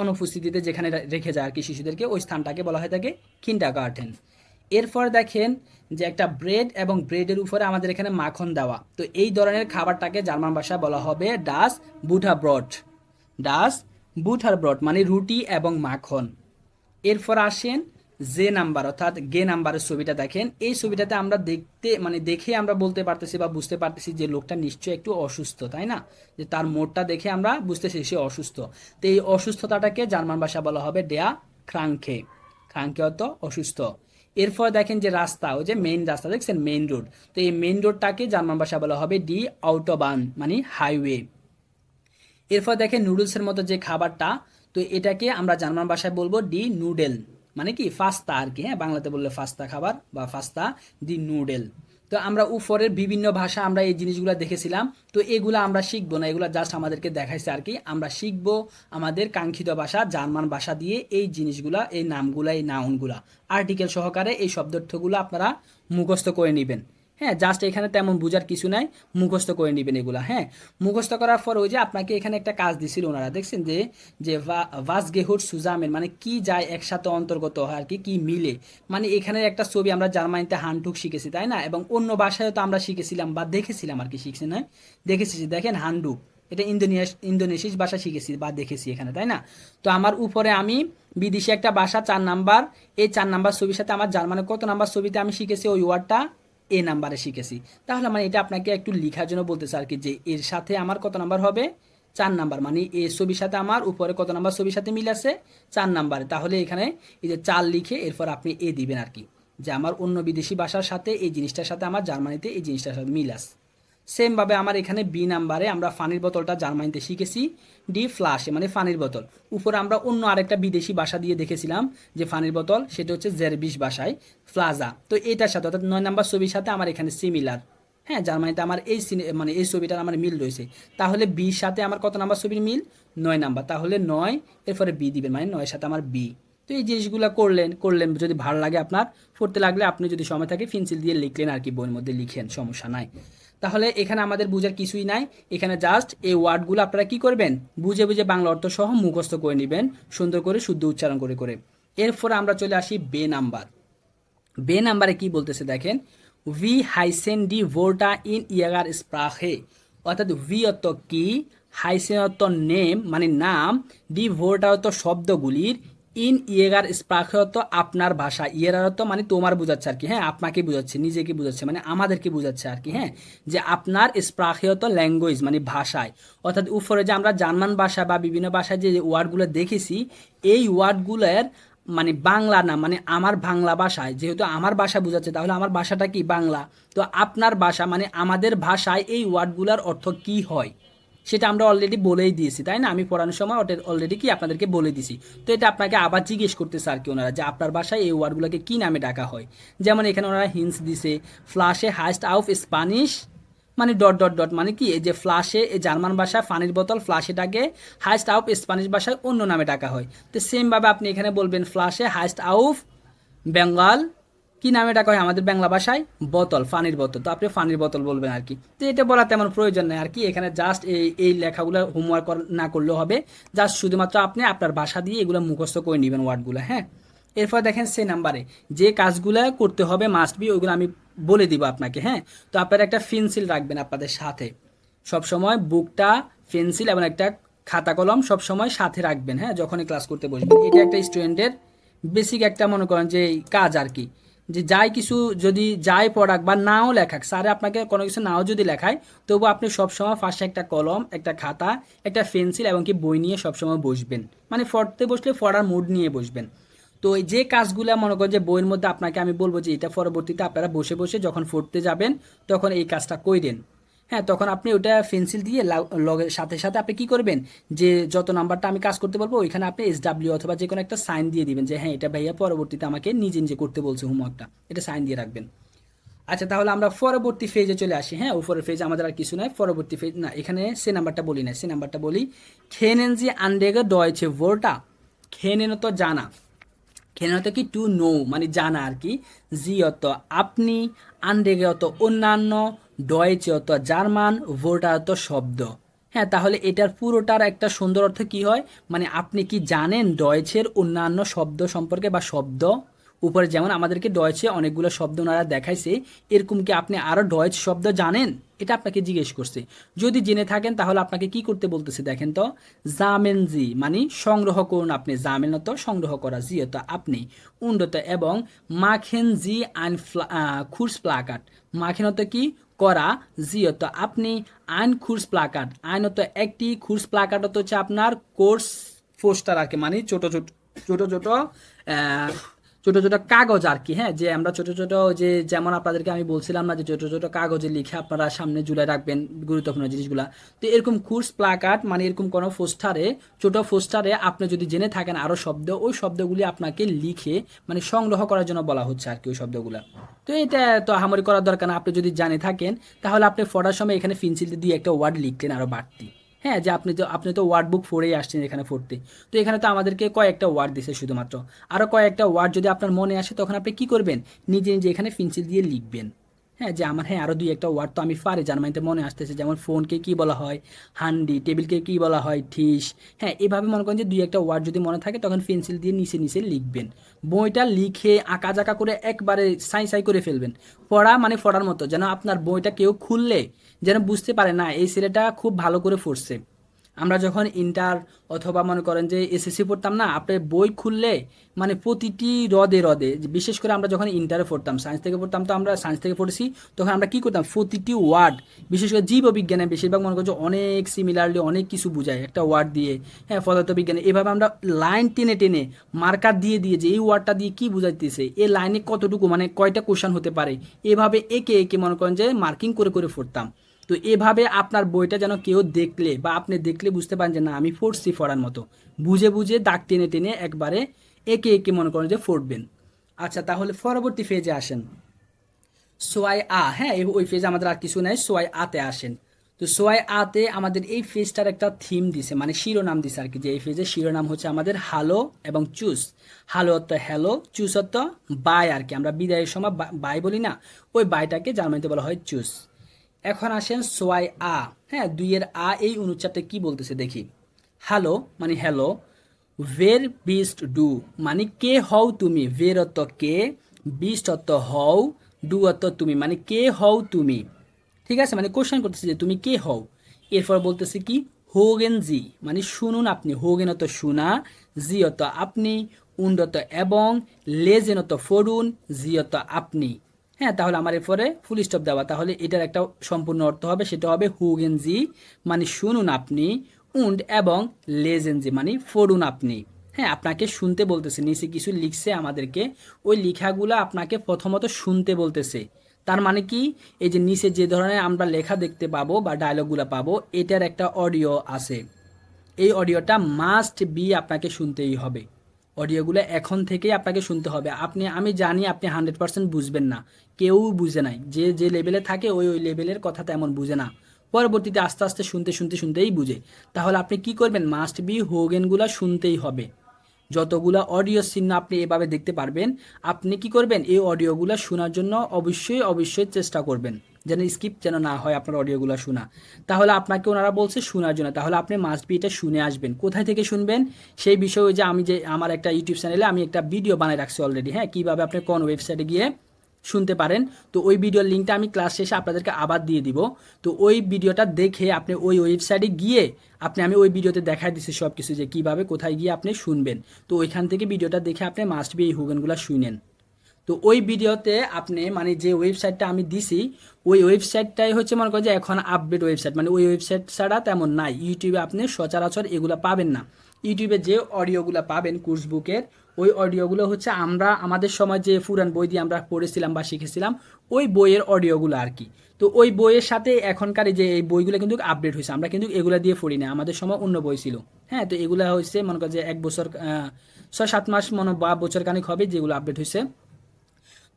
অনুপস্থিতিতে যেখানে রেখে যায় আর কি শিশুদেরকে, ওই স্থানটাকে বলা হয় থাকে কিন্ডার গার্টেন। এরপর দেখেন যে একটা ব্রেড এবং ব্রেডের উপরে আমাদের এখানে মাখন দেওয়া, তো এই ধরনের খাবারটাকে জার্মান ভাষায় বলা হবে ডাস বুটার ব্রড। ডাস বুটার ব্রড মানে রুটি এবং মাখন। এরপর আসেন যে নাম্বার অর্থাৎ গে নাম্বারের ছবিটা দেখেন, এই ছবিটাতে আমরা দেখতে মানে দেখে আমরা বলতে পারতেছি বা বুঝতে পারতেছি যে লোকটা নিশ্চয়ই একটু অসুস্থ, তাই না? যে তার মোড়টা দেখে আমরা বুঝতেছি সে অসুস্থ। তো এই অসুস্থতাটাকে জার্মান ভাষা বলা হবে ডেয়া ক্রাঙ্কে। ক্রাঙ্কে অর্থ অসুস্থ। এরপর দেখেন যে রাস্তা, ওই যে মেইন রাস্তা দেখছেন, মেইন রোড, তো এই মেইন রোডটাকে জার্মান ভাষা বলা হবে ডি আউটোবান মানে হাইওয়ে। এরপর দেখেন নুডলসের মতো যে খাবারটা, তো এটাকে আমরা জার্মান ভাষায় বলবো ডি নুডেল মানে কি ফাস্তা আর কি, হ্যাঁ বাংলাতে বললে ফাস্তা খাবার বা ফাস্তা দি নুডেল। তো আমরা উপরের বিভিন্ন ভাষা আমরা এই জিনিসগুলো দেখেছিলাম, তো এগুলো আমরা শিখবো না, এগুলো জাস্ট আমাদেরকে দেখাইছে আর কি। আমরা শিখবো আমাদের কাঙ্ক্ষিত ভাষা জার্মান ভাষা দিয়ে এই জিনিসগুলা, এই নামগুলা, এই নাউনগুলা আর্টিকেল সহকারে এই শব্দার্থগুলো আপনারা মুখস্থ করে নেবেন। হ্যাঁ, জাস্ট এখানে তেমন বোঝার কিছু নাই, মুখস্থ করে নেবেন এগুলা। হ্যাঁ, মুখস্থ করার পর ওই যে আপনাকে এখানে একটা কাজ দিছিল ওনারা, দেখছেন যে যে ভাস গেহুট সুজামেন মানে কি যায় একসাথে অন্তর্গত হয় আর কি, কি মিলে, মানে এখানে একটা ছবি আমরা জার্মানিতে হান্ডুক শিখেছি তাই না, এবং অন্য ভাষায় তো আমরা শিখেছিলাম বা দেখেছিলাম আর কি, শিখছি না দেখেছি, দেখেন হান্ডুক এটা ইন্দোনেশিয়াস ভাষা শিখেছি বা দেখেছি এখানে, তাই না? তো আমার উপরে আমি বিদেশি একটা ভাষা 4 নাম্বার, এই 4 নাম্বার ছবির সাথে আমার জার্মানের কত নাম্বার ছবিতে আমি শিখেছি ওই ওয়ার্ডটা এ নাম্বারে শিখেছি। তাহলে মানে এটা আপনাকে একটু লেখার জন্য বলতেছে আর কি, যে এর সাথে আমার কত নাম্বার হবে 4 নাম্বার, মানে এ ছবির সাথে আমার উপরে কত নাম্বার ছবির সাথে মিল আছে 4 নাম্বারে। তাহলে এখানে এই যে 4 লিখে এরপর আপনি এ দিবেন আর কি, যে আমার অন্য বিদেশি ভাষার সাথে এই জিনিসটার সাথে আমার জার্মানিতে এই জিনিসটার সাথে মিল আছে। সেমভাবে আমার এখানে বি নাম্বারে আমরা পানির বোতলটা জার্মানিতে শিখেছি ডি ফ্লাশে মানে পানির বোতল। উপরে আমরা অন্য আরেকটা বিদেশি ভাষা দিয়ে দেখেছিলাম যে পানির বোতল, সেটা হচ্ছে জার্বিশ ভাষায় ফ্লাজা। তো এটার সাথে অর্থাৎ 9 নাম্বার ছবির সাথে আমার এখানে সিমিলার। হ্যাঁ, জার্মানিতে আমার এই মানে এই ছবিটার আমার মিল রয়েছে। তাহলে বির সাথে আমার কত নাম্বার ছবির মিল 9 নাম্বার, তাহলে 9 এরপরে বি দিবেন মানে 9 সাথে আমার বি। তো এই জিনিসগুলো করলেন যদি ভালো লাগে আপনার, পড়তে লাগলে আপনি যদি সময় থাকে পেন্সিল দিয়ে লিখলেন আর কি, বইয়ের মধ্যে লিখেন, সমস্যা নাই। তাহলে এখানে আমাদের বুঝার কিছুই নাই, এখানে জাস্ট এই ওয়ার্ডগুলো আপনারা কি করবেন, বুঝে বুঝে বাংলা অর্থ সহ মুখস্থ করে নেবেন, সুন্দর করে শুদ্ধ উচ্চারণ করে করে। এরপরে আমরা চলে আসি বে নাম্বার। বে নাম্বারে কি বলতেছে দেখেন, ভি হাইসেন ডি ভোর্টা ইন ইয়াগার স্প্রাহে, অর্থাৎ ভি অর্থ কি, হাইসেন অর্থ নেম মানে নাম, ডি ভোর্টা অর্থ শব্দগুলির, ইন ইয়েগার স্প্রাখে অর্থ আপনার ভাষা, ইয়ের অর্থ মানে তোমার বোঝাচ্ছে আর কি, হ্যাঁ আপনাকে বোঝাচ্ছে, নিজেকে বোঝাচ্ছে মানে আমাদেরকে বোঝাচ্ছে আর কি, হ্যাঁ যে আপনার স্প্রাখে অর্থ ল্যাঙ্গুয়েজ মানে ভাষায়। অর্থাৎ উপরে যে আমরা জার্মান ভাষা বা বিভিন্ন ভাষায় যে ওয়ার্ডগুলো দেখেছি, এই ওয়ার্ডগুলোর মানে বাংলা না, মানে আমার বাংলা ভাষায়, যেহেতু আমার ভাষা বোঝাচ্ছে তাহলে আমার ভাষাটা কি বাংলা, তো আপনার ভাষা মানে আমাদের ভাষায় এই ওয়ার্ডগুলোর অর্থ কি হয় সেটা আমরা অলরেডি বলেই দিয়েছি তাই না, আমি পড়ানোর সময় ওটা অলরেডি কি আপনাদেরকে বলে দিছি। তো এটা আপনাকে আবার জিজ্ঞেস করতেছে আর কি ওনারা, যে আপনার ভাষায় এই ওয়ার্ডগুলোকে কি নামে ডাকা হয়। যেমন এখানে ওনারা হিন্টস দিছে, ফ্লাশে হাইস্ট আউফ স্প্যানিশ মানে ডট ডট ডট মানে কি, এই যে ফ্লাশে এই জার্মান ভাষায় পানির বোতল, ফ্লাশেটাকে হাইস্ট আউফ স্প্যানিশ ভাষায় অন্য নামে ডাকা হয়। তো সেমভাবে আপনি এখানে বলবেন ফ্লাশে হাইস্ট আউফ বেঙ্গল কি নামে ডাকা হয় আমাদের বাংলা ভাষায়, বোতল, পানির বোতল, তো আপনি পানির বোতল বলবেন আর কি। তো এটা বলা তেমন প্রয়োজন নেই আর কি, এখানে জাস্ট এই লেখাগুলো হোমওয়ার্ক না করলেও হবে, জাস্ট শুধুমাত্র আপনি আপনার ভাষা দিয়ে এগুলো মুখস্থ করে নেবেন ওয়ার্ডগুলো। হ্যাঁ, এরপর দেখেন সে নাম্বারে যে কাজগুলো করতে হবে মাস্ট বি, ওইগুলো আমি বলে দিব আপনাকে। হ্যাঁ, তো আপনারা একটা পেন্সিল রাখবেন আপনাদের সাথে সবসময়, বুকটা পেন্সিল এবং একটা খাতা কলম সবসময় সাথে রাখবেন। হ্যাঁ, যখনই ক্লাস করতে বসবেন, এটা একটা স্টুডেন্টের বেসিক একটা মনে করেন যে কাজ আর কি, যে যাই কিছু যদি যাই পড়াক বা নাও লেখাক, স্যারে আপনাকে কোনো কিছু নাও যদি লেখায়, তবু আপনি সবসময় ফার্স্টে একটা কলম, একটা খাতা, একটা পেন্সিল এবং কি বই নিয়ে সবসময় বসবেন, মানে পড়তে বসলে পড়ার মুড নিয়ে বসবেন। তো এই যে কাজগুলো মনে করেন যে বইয়ের মধ্যে আপনাকে আমি বলবো যে এটা পরবর্তীতে আপনারা বসে বসে যখন পড়তে যাবেন তখন এই কাজটা কইরেন। হ্যাঁ, তখন আপনি ওটা পেন্সিল দিয়ে লগের সাথে সাথে আপনি কি করবেন, যে যত নাম্বারটা আমি কাজ করতে বলবো ওইখানে আপনি SW অথবা যে কোনো একটা সাইন দিয়ে দিবেন, যে হ্যাঁ এটা ভাইয়া পরবর্তীতে আমাকে নিজে নিজে করতে বলছে হোমওয়ার্কটা, এটা সাইন দিয়ে রাখবেন। আচ্ছা, তাহলে আমরা পরবর্তী ফেজে চলে আসি। হ্যাঁ, উপরের ফেজে আমাদের আর কিছু নাই, পরবর্তী ফেজ না, এখানে সে নাম্বারটা বলি না, সে নাম্বারটা বলি। খেনেন জি আন্ডেগে ডয়েছে ভোরটা, খেনেন তো জানা, খেনেন তো কি টু নো মানে জানা আর কি, জি অত আপনি, আন্ডেগে অত অন্যান্য, ডয়েছে অত জার্মান, ভোরটা অত শব্দ। হ্যাঁ, তাহলে এটার পুরোটার একটা সুন্দর অর্থ কি হয়, মানে আপনি কি জানেন ডয়েছের অন্যান্য শব্দ সম্পর্কে বা শব্দ। উপরে যেমন আমাদেরকে ডয়েচে অনেকগুলো শব্দ ওনারা দেখাইছে, এরকম কি আপনি আরো ডয়েচ শব্দ জানেন, এটা আপনাকে জিজ্ঞেস করছে। যদি জেনে থাকেন তাহলে আপনাকে কি করতে বলতেছে দেখেন তো, জামেন জি মানে সংগ্রহ করুন আপনি, জামেন তো সংগ্রহ করা, জি তো আপনি, উন্নত এবং মাখেন জি আইন খুরস প্লাকাট, মাখেন তো কি করা, জি তো আপনি, আইন খুরস প্লাকাট, আইন তো একটি, খুরস প্লাকাট তো হচ্ছে আপনার কোর্স পোস্টার আর কি, মানে ছোট ছোট ছোট ছোট আহ, ছোট ছোট কাগজ আর কি। হ্যাঁ, যে আমরা ছোট ছোট যে যেমন আপনাদেরকে আমি বলছিলাম না যে ছোট ছোট কাগজে লিখে আপনারা সামনে ঝুলে রাখবেন গুরুত্বপূর্ণ জিনিসগুলা। তো এরকম কোর্স প্লাকার্ড মানে এরকম কোনো পোস্টারে, ছোট পোস্টারে আপনি যদি জেনে থাকেন আরো শব্দ, ওই শব্দগুলি আপনাকে লিখে মানে সংগ্রহ করার জন্য বলা হচ্ছে আর কি ওই শব্দগুলা। তো এটা তো আহামরি করার দরকার না, আপনি যদি জানে থাকেন তাহলে আপনি পড়ার সময় এখানে পেন্সিল দিয়ে একটা ওয়ার্ড লিখলেন আরো বাড়তি। হ্যাঁ, যে আপনি তো ওয়ার্ড বুক পড়েই আসছেন এখানে পড়তে, তো এখানে তো আমাদেরকে কয়েকটা ওয়ার্ড দিছে শুধুমাত্র, আরও কয়েকটা ওয়ার্ড যদি আপনার মনে আসে তখন আপনি কি করবেন, নিজে নিজে এখানে পেন্সিল দিয়ে লিখবেন। হ্যাঁ, যে আমার হ্যাঁ আরও দুই একটা ওয়ার্ড তো আমি পারি জার্মানিতে মনে আসতেছে, যেমন ফোনকে কি বলা হয় হান্ডি, টেবিলকে কি বলা হয় ঠিস। হ্যাঁ, এভাবে মনে করেন যে দুই একটা ওয়ার্ড যদি মনে থাকে তখন পেন্সিল দিয়ে নিচে নিচে লিখবেন। বইটা লিখে আঁকা জাকা করে একবারে সাই সাই করে ফেলবেন, পড়া মানে পড়ার মতো, যেন আপনার বইটা কেউ খুললে যেন বুঝতে পারে না এই ছেলেটা খুব ভালো করে পড়ছে। আমরা যখন ইন্টার অথবা মনে করেন যে এসএসসি পড়তাম না, আপনি বই খুললে মানে প্রতিটি রদে রদে, বিশেষ করে আমরা যখন ইন্টারে পড়তাম, সায়েন্স থেকে পড়তাম, তো আমরা সায়েন্স থেকে পড়েছি, তখন আমরা কি করতাম প্রতিটি ওয়ার্ড, বিশেষ করে জীববিজ্ঞানে বেশিরভাগ মনে করছি অনেক সিমিলারলি অনেক কিছু বোঝায় একটা ওয়ার্ড দিয়ে। হ্যাঁ, পদার্থবিজ্ঞানে এভাবে আমরা লাইন টেনে টেনে মার্কার দিয়ে দিয়ে যে এই ওয়ার্ডটা দিয়ে কি বুঝাইতেছে, এই লাইনে কতটুকু মানে কয়টা কোশ্চেন হতে পারে, এভাবে একে একে মনে করেন যে মার্কিং করে করে পড়তাম। তো এভাবে আপনার বইটা যেন কেউ দেখলে বা আপনি দেখলে বুঝতে পারেন যে না আমি পড়ছি পড়ার মতো, বুঝে বুঝে দাগ টেনে টেনে একবারে একে একে মনে করেন যে পড়বেন। আচ্ছা, তাহলে পরবর্তী ফেজে আসেন, সোয়াই আ। হ্যাঁ, ওই ফেজে আমাদের আর কিছু নাই, সোয়াই আতে আসেন। তো সোয়াই আতে আমাদের এই ফেজটার একটা থিম দিছে মানে শিরোনাম দিছে আর কি, যে এই ফেজের শিরোনাম হচ্ছে আমাদের হ্যালো এবং চুজ। হ্যালো অর্থ হ্যালো, চুজ অর্থ বাই আর কি, আমরা বিদায়ের সময় বাই বলি না, ওই বাইটাকে জার্মানিতে বলা হয় চুজ। এখন আসেন সোয়াই আ। হ্যাঁ, দুইয়ের আ এই অনুচ্চারটা কি বলতেছে দেখি। হ্যালো মানে হ্যালো, ভের বিস্ট ডু মানে কে হও তুমি, ভের অর্থ কে, বিস্ট অর্থ হও, ডু অর্থ তুমি মানে কে হও তুমি। ঠিক আছে, মানে কোশ্চেন করতেছে যে তুমি কে হও। এরপর বলতেছে কি হোগেন জি মানে শুনুন আপনি, হোগেন অত শোনা, জি অত আপনি, উন্ড অত এবং, লেজেন অত ফরুন, জি অত আপনি। হ্যাঁ, তাহলে আমার এরপরে ফুল স্টপ দেওয়া, তাহলে এটার একটা সম্পূর্ণ অর্থ হবে, সেটা হবে হুগেন জি মানে শুনুন আপনি, উন্ড এবং লেজেন জি মানে ফরুন আপনি। হ্যাঁ, আপনাকে শুনতে বলতেছে, নিচে কিছু লিখছে আমাদেরকে, ওই লেখাগুলো আপনাকে প্রথমত শুনতে বলতেছে। তার মানে কি, এই যে নিচে যে ধরনের আমরা লেখা দেখতে পাবো বা ডায়লগুলো পাবো, এটার একটা অডিও আছে, এই অডিওটা মাস্ট বি আপনাকে শুনতেই হবে। অডিওগুলো এখন থেকেই আপনাকে শুনতে হবে। আমি জানি আপনি 100% বুঝবেন না, কেউ বুঝে নাই, যে যে লেভেলে থাকে ওই ওই লেভেলের কথা তেমন বুঝে না, পরবর্তীতে আস্তে আস্তে শুনতে শুনতে শুনতেই বুঝে। তাহলে আপনি কি করবেন, মাস্ট বি হোগেনগুলো শুনতেই হবে। যতগুলো অডিও চিহ্ন আপনি এভাবে দেখতে পারবেন, আপনি কি করবেন এই অডিওগুলো শোনার জন্য অবশ্যই অবশ্যই চেষ্টা করবেন, যেন স্কিপ যেন না হয় আপনার অডিওগুলো শোনা। তাহলে আপনাকে ওনারা বলছে শোনার জন্য, তাহলে আপনি মাস্ট বি এটা শুনে আসবেন। কোথায় থেকে শুনবেন সেই বিষয়ে যে আমি যে আমার একটা ইউটিউব চ্যানেলে আমি একটা ভিডিও বানিয়ে রাখছি অলরেডি। হ্যাঁ, কীভাবে আপনি কোন ওয়েবসাইটে গিয়ে শুনতে পারেন, তো ওই ভিডিওর লিঙ্কটা আমি ক্লাস শেষে আপনাদেরকে আবার দিয়ে দিব। তো ওই ভিডিওটা দেখে আপনি ওই ওয়েবসাইটে গিয়ে আমি ওই ভিডিওতে দেখাই দিচ্ছি সব কিছু, যে কীভাবে কোথায় গিয়ে আপনি শুনবেন। তো ওইখান থেকে ভিডিওটা দেখে আপনি মাস্ট বি এই হুগেনগুলো শুনেন। তো ওই ভিডিওতে আপনি মানে যে ওয়েবসাইটটা আমি দিছি, ওই ওয়েবসাইটটাই হচ্ছে মনে করেন যে এখন আপডেট ওয়েবসাইট, মানে ওই ওয়েবসাইট ছাড়া তেমন নাই। ইউটিউবে আপনি সচরাচর এগুলো পাবেন না। ইউটিউবে যে অডিওগুলো পাবেন কোর্স বুকের, ওই অডিওগুলো হচ্ছে আমরা আমাদের সময় যে পুরান বই দিয়ে আমরা পড়েছিলাম বা শিখেছিলাম, ওই বইয়ের অডিওগুলো আর কি। তো ওই বইয়ের সাথে এখনকার যে এই বইগুলো কিন্তু আপডেট হয়েছে, আমরা কিন্তু এগুলো দিয়ে পড়ি না, আমাদের সময় অন্য বই ছিল। হ্যাঁ, তো এগুলো হচ্ছে মনে করেন যে 1 বছর 6-7 মাস মনে বা বছর খানিক হবে যেগুলো আপডেট হয়েছে।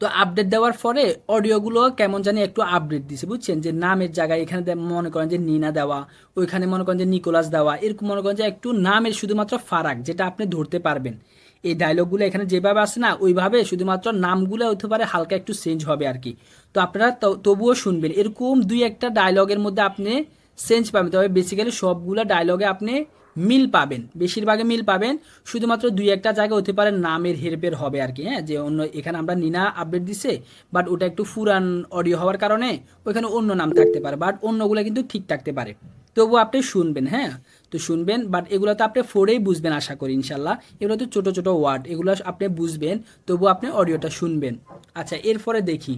তো আপডেট দেওয়ার পরে অডিওগুলো কেমন জানি একটু আপডেট দিছে, বুঝছেন, যে নামের জায়গায় এখানে মনে করেন যে নিনা দেওয়া, ওইখানে মনে করেন যে নিকোলাস দেওয়া, এরকম মনে করেন যে একটু নামের শুধুমাত্র ফারাক যেটা আপনি ধরতে পারবেন। এই ডায়লগগুলো এখানে যেভাবে আছে না ওইভাবে শুধুমাত্র নামগুলো হতে পারে হালকা একটু চেঞ্জ হবে আর কি। তো আপনারা তবুও শুনবেন, এরকম দুই একটা ডায়লগের মধ্যে আপনি চেঞ্জ পাবেন, তবে বেসিক্যালি সবগুলো ডায়লগে আপনি মিল পাবেন, বেশিরভাগে মিল পাবেন। শুধুমাত্র দুই একটা জায়গা হতে পারে নামের হেরফের হবে আর কি। হ্যাঁ, যে অন্য এখানে আমরা নিনা আপডেট দিছে, বাট ওটা একটু পুরান অডিও হওয়ার কারণে ওইখানে অন্য নাম থাকতে পারে, বাট অন্যগুলো কিন্তু ঠিক থাকতে পারে। তবু আপনি শুনবেন, হ্যাঁ, তো শুনবেন, বাট এগুলো তো আপনি ফোরেই বুঝবেন আশা করি ইনশাল্লাহ। এগুলো তো ছোটো ছোটো ওয়ার্ড, এগুলো আপনি বুঝবেন, তবু আপনি অডিওটা শুনবেন। আচ্ছা, এরপরে দেখি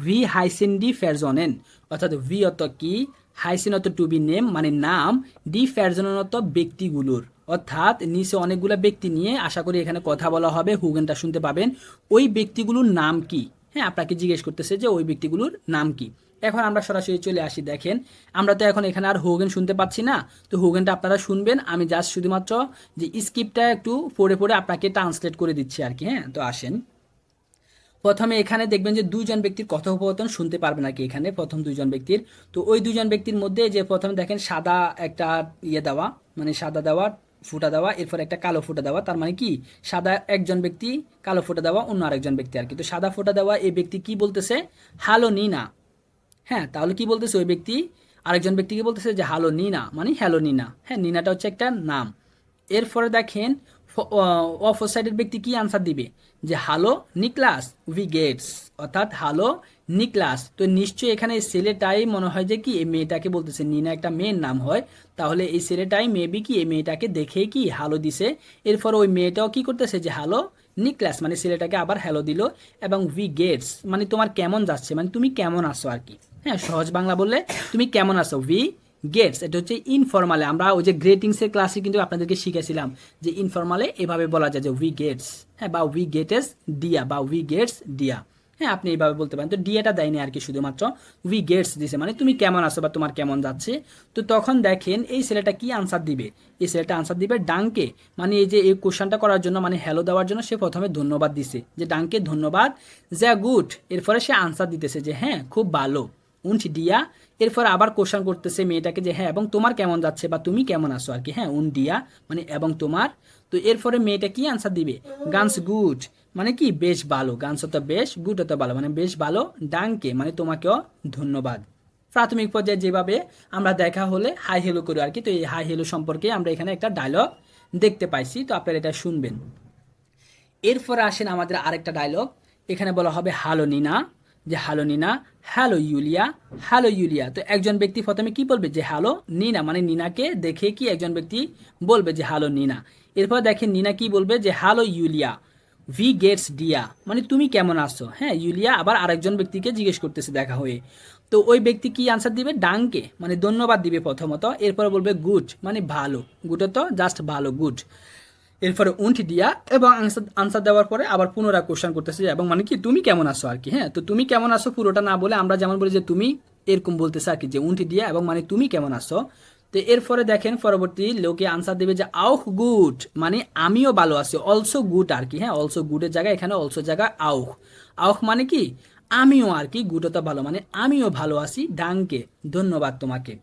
ভি হাইসেন ডি ফেরজনেন, অর্থাৎ ভি অত কি, হাইসেন অত টু বি নেম মানে নাম, ডি ফেরজনেন অত ব্যক্তিগুলোর, অর্থাৎ নিচে অনেকগুলো ব্যক্তি নিয়ে আশা করি এখানে কথা বলা হবে, হুগেনটা শুনতে পাবেন। ওই ব্যক্তিগুলোর নাম কি, হ্যাঁ, আপনাকে জিজ্ঞেস করতেছে যে ওই ব্যক্তিগুলোর নাম কি। এখন আমরা সরাসরি চলে আসি, দেখেন আমরা তো এখন এখানে আর হোগেন শুনতে পাচ্ছি না, তো হোগেনটা আপনারা শুনবেন, আমি জাস্ট শুধুমাত্র যে স্ক্রিপ্টটা একটু পড়ে পড়ে আপনাকে ট্রান্সলেট করে দিচ্ছি আর কি। হ্যাঁ, তো আসেন, প্রথমে এখানে দেখবেন যে দুইজন ব্যক্তির কথোপকথন শুনতে পারবেন আর কি, এখানে প্রথম দুইজন ব্যক্তির। তো ওই দুইজন ব্যক্তির মধ্যে যে প্রথমে দেখেন সাদা একটা ইয়ে দেওয়া, মানে সাদা দেওয়া ফুটা দেওয়া, এরপর একটা কালো ফুটা দেওয়া, তার মানে কি সাদা একজন ব্যক্তি, কালো ফুটা দেওয়া অন্য আরেকজন ব্যক্তি আর কি। তো সাদা ফুটা দেওয়া এই ব্যক্তি কি বলতেছে, হ্যালো নিনা। হ্যাঁ, তাহলে কি বলতেছে ওই ব্যক্তি আরেকজন ব্যক্তিকে বলতেছে যে হ্যালো নিনা, মানে হ্যালো নিনা। হ্যাঁ, নিনাটা হচ্ছে একটা নাম। এরপরে দেখেন অপর সাইডের ব্যক্তি কি আনসার দিবে, যে হ্যালো নিকলাস উই গেটস, অর্থাৎ হ্যালো নিকলাস। তো নিশ্চয়ই এখানে এই ছেলেটাই মনে হয় যে কি এই মেয়েটাকে বলতেছে, নিনা একটা মেয়ের নাম হয়, তাহলে এই ছেলেটাই মেবি কি এই মেয়েটাকে দেখে কি হ্যালো দিছে। এরপর ওই মেয়েটাও কি করতেছে যে হ্যালো নিকলাস, মানে ছেলেটাকে আবার হ্যালো দিল, এবং উই গেটস মানে তোমার কেমন যাচ্ছে, মানে তুমি কেমন আছো আর কি। হ্যাঁ, সহজ বাংলা বললে তুমি কেমন আছো, উই গেটস। এটা হচ্ছে ইনফরমালে, আমরা ওই যে গ্রেটিংসের ক্লাসে কিন্তু আপনাদেরকে শিখেছিলাম যে ইনফরমালে এভাবে বলা যায় যে উই গেটস, হ্যাঁ, বা উই গেটস ডিয়া, বা উই গেটস ডিয়া। হ্যাঁ, আপনি এইভাবে বলতে পারেন। তো ডিয়াটা দেয়নি আর কি, শুধুমাত্র উই গেটস দিছে, মানে তুমি কেমন আছো বা তোমার কেমন যাচ্ছে। তো তখন দেখেন এই ছেলেটা কি আনসার দিবে, এই ছেলেটা আনসার দিবে ডাঙ্কে, মানে এই যে এই কোশ্চেনটা করার জন্য, মানে হ্যালো দেওয়ার জন্য সে প্রথমে ধন্যবাদ দিছে, যে ডাঙ্কে ধন্যবাদ, যা গুড। এরপরে সে আনসার দিতেছে যে হ্যাঁ খুব ভালো, উন্ট ডিয়া। এরপর আবার কোশ্চেন করতেছে মেয়েটাকে যে হ্যাঁ এবং তোমার কেমন যাচ্ছে বা তুমি কেমন আছো আর কি। হ্যাঁ, উন ডিয়া মানে এবং তোমার। তো এরপরে মেয়েটা কি আনসার দিবে, গানস গুড মানে কি বেশ ভালো, গানস তো বেশ, গুড তো ভালো, মানে বেশ ভালো, ডাঙ্কে মানে তোমাকেও ধন্যবাদ। প্রাথমিক পর্যায়ে যেভাবে আমরা দেখা হলে হাই হেলো করি আর কি। তো এই হাই হেলো সম্পর্কে আমরা এখানে একটা ডায়লগ দেখতে পাইছি, তো আপনারা এটা শুনবেন। এরপরে আসেন আমাদের আরেকটা ডায়লগ, এখানে বলা হবে হ্যালো নিনা, যে হ্যালো নিনা, হ্যালো ইউলিয়া, হ্যালো ইউলিয়া। তো একজন ব্যক্তি প্রথমে কি বলবে যে হ্যালো নিনা, মানে নিনাকে দেখে কি একজন ব্যক্তি বলবে যে হ্যালো নিনা। এরপর দেখেন নিনা কি বলবে যে হ্যালো ইউলিয়া, ভি গেটস ডিয়া, মানে তুমি কেমন আছো। হ্যাঁ, ইউলিয়া আবার আরেকজন ব্যক্তিকে জিজ্ঞেস করতেছে দেখা হয়ে। তো ওই ব্যক্তি কি আনসার দিবে, ডাঙ্কে মানে ধন্যবাদ দিবে প্রথমত। এরপর বলবে গুড মানে ভালো, গুড তো জাস্ট ভালো, গুড। এরপরে উন্ট দিয়া, এবং আনসার দেওয়ার পরে আবার পুনরায় কোশ্চেন করতেছে এবং মানে কি তুমি কেমন আছো আর কি। হ্যাঁ, তো তুমি কেমন আছো পুরোটা না বলে আমরা যেমন বলি যে তুমি, এরকম বলতেছে আর কি, যে উন্ট দিয়া এবং মানে তুমি কেমন আছো। তো এরপরে দেখেন পরবর্তী লোকে আনসার দেবে যে আউহ গুড, মানে আমিও ভালো আছি, অলসো গুড আর কি। হ্যাঁ, অলসো গুডের জায়গায় এখানে অলসো জায়গায় আউহ, আউহ মানে কি আমিও আর কি, গুডও তো ভালো, মানে আমিও ভালো আছি, ডাঙ্কে ধন্যবাদ তোমাকে।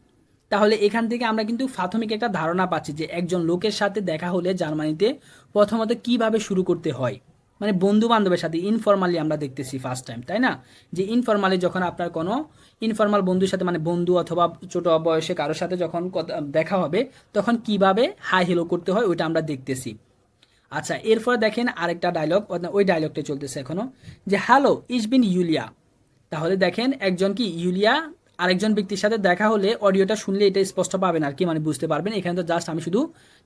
তাহলে এখান থেকে আমরা কিন্তু প্রাথমিক একটা ধারণা পাচ্ছি যে একজন লোকের সাথে দেখা হলে জার্মানিতে প্রথমত কিভাবে শুরু করতে হয়, মানে বন্ধু বান্ধবের সাথে ইনফরমালি আমরা দেখতেছি ফার্স্ট টাইম, তাই না, যে ইনফরমালি যখন আপনার কোনো ইনফরমাল বন্ধুর সাথে, মানে বন্ধু অথবা ছোট বয়সে কারোর সাথে যখন দেখা হবে তখন কিভাবে হাই হেলো করতে হয় ওইটা আমরা দেখতেছি। আচ্ছা, এরপরে দেখেন আরেকটা ডায়লগ, ওই ডায়লগটা চলতেছে এখনো, যে হ্যালো ইজ বিন ইউলিয়া। তাহলে দেখেন একজন কি ইউলিয়া আরেকজন ব্যক্তির সাথে দেখা হলে অডিওটা শুনলে এটা স্পষ্ট পাবেন আর কি, মানে বুঝতে পারবেন। এখানে তো জাস্ট আমি শুধু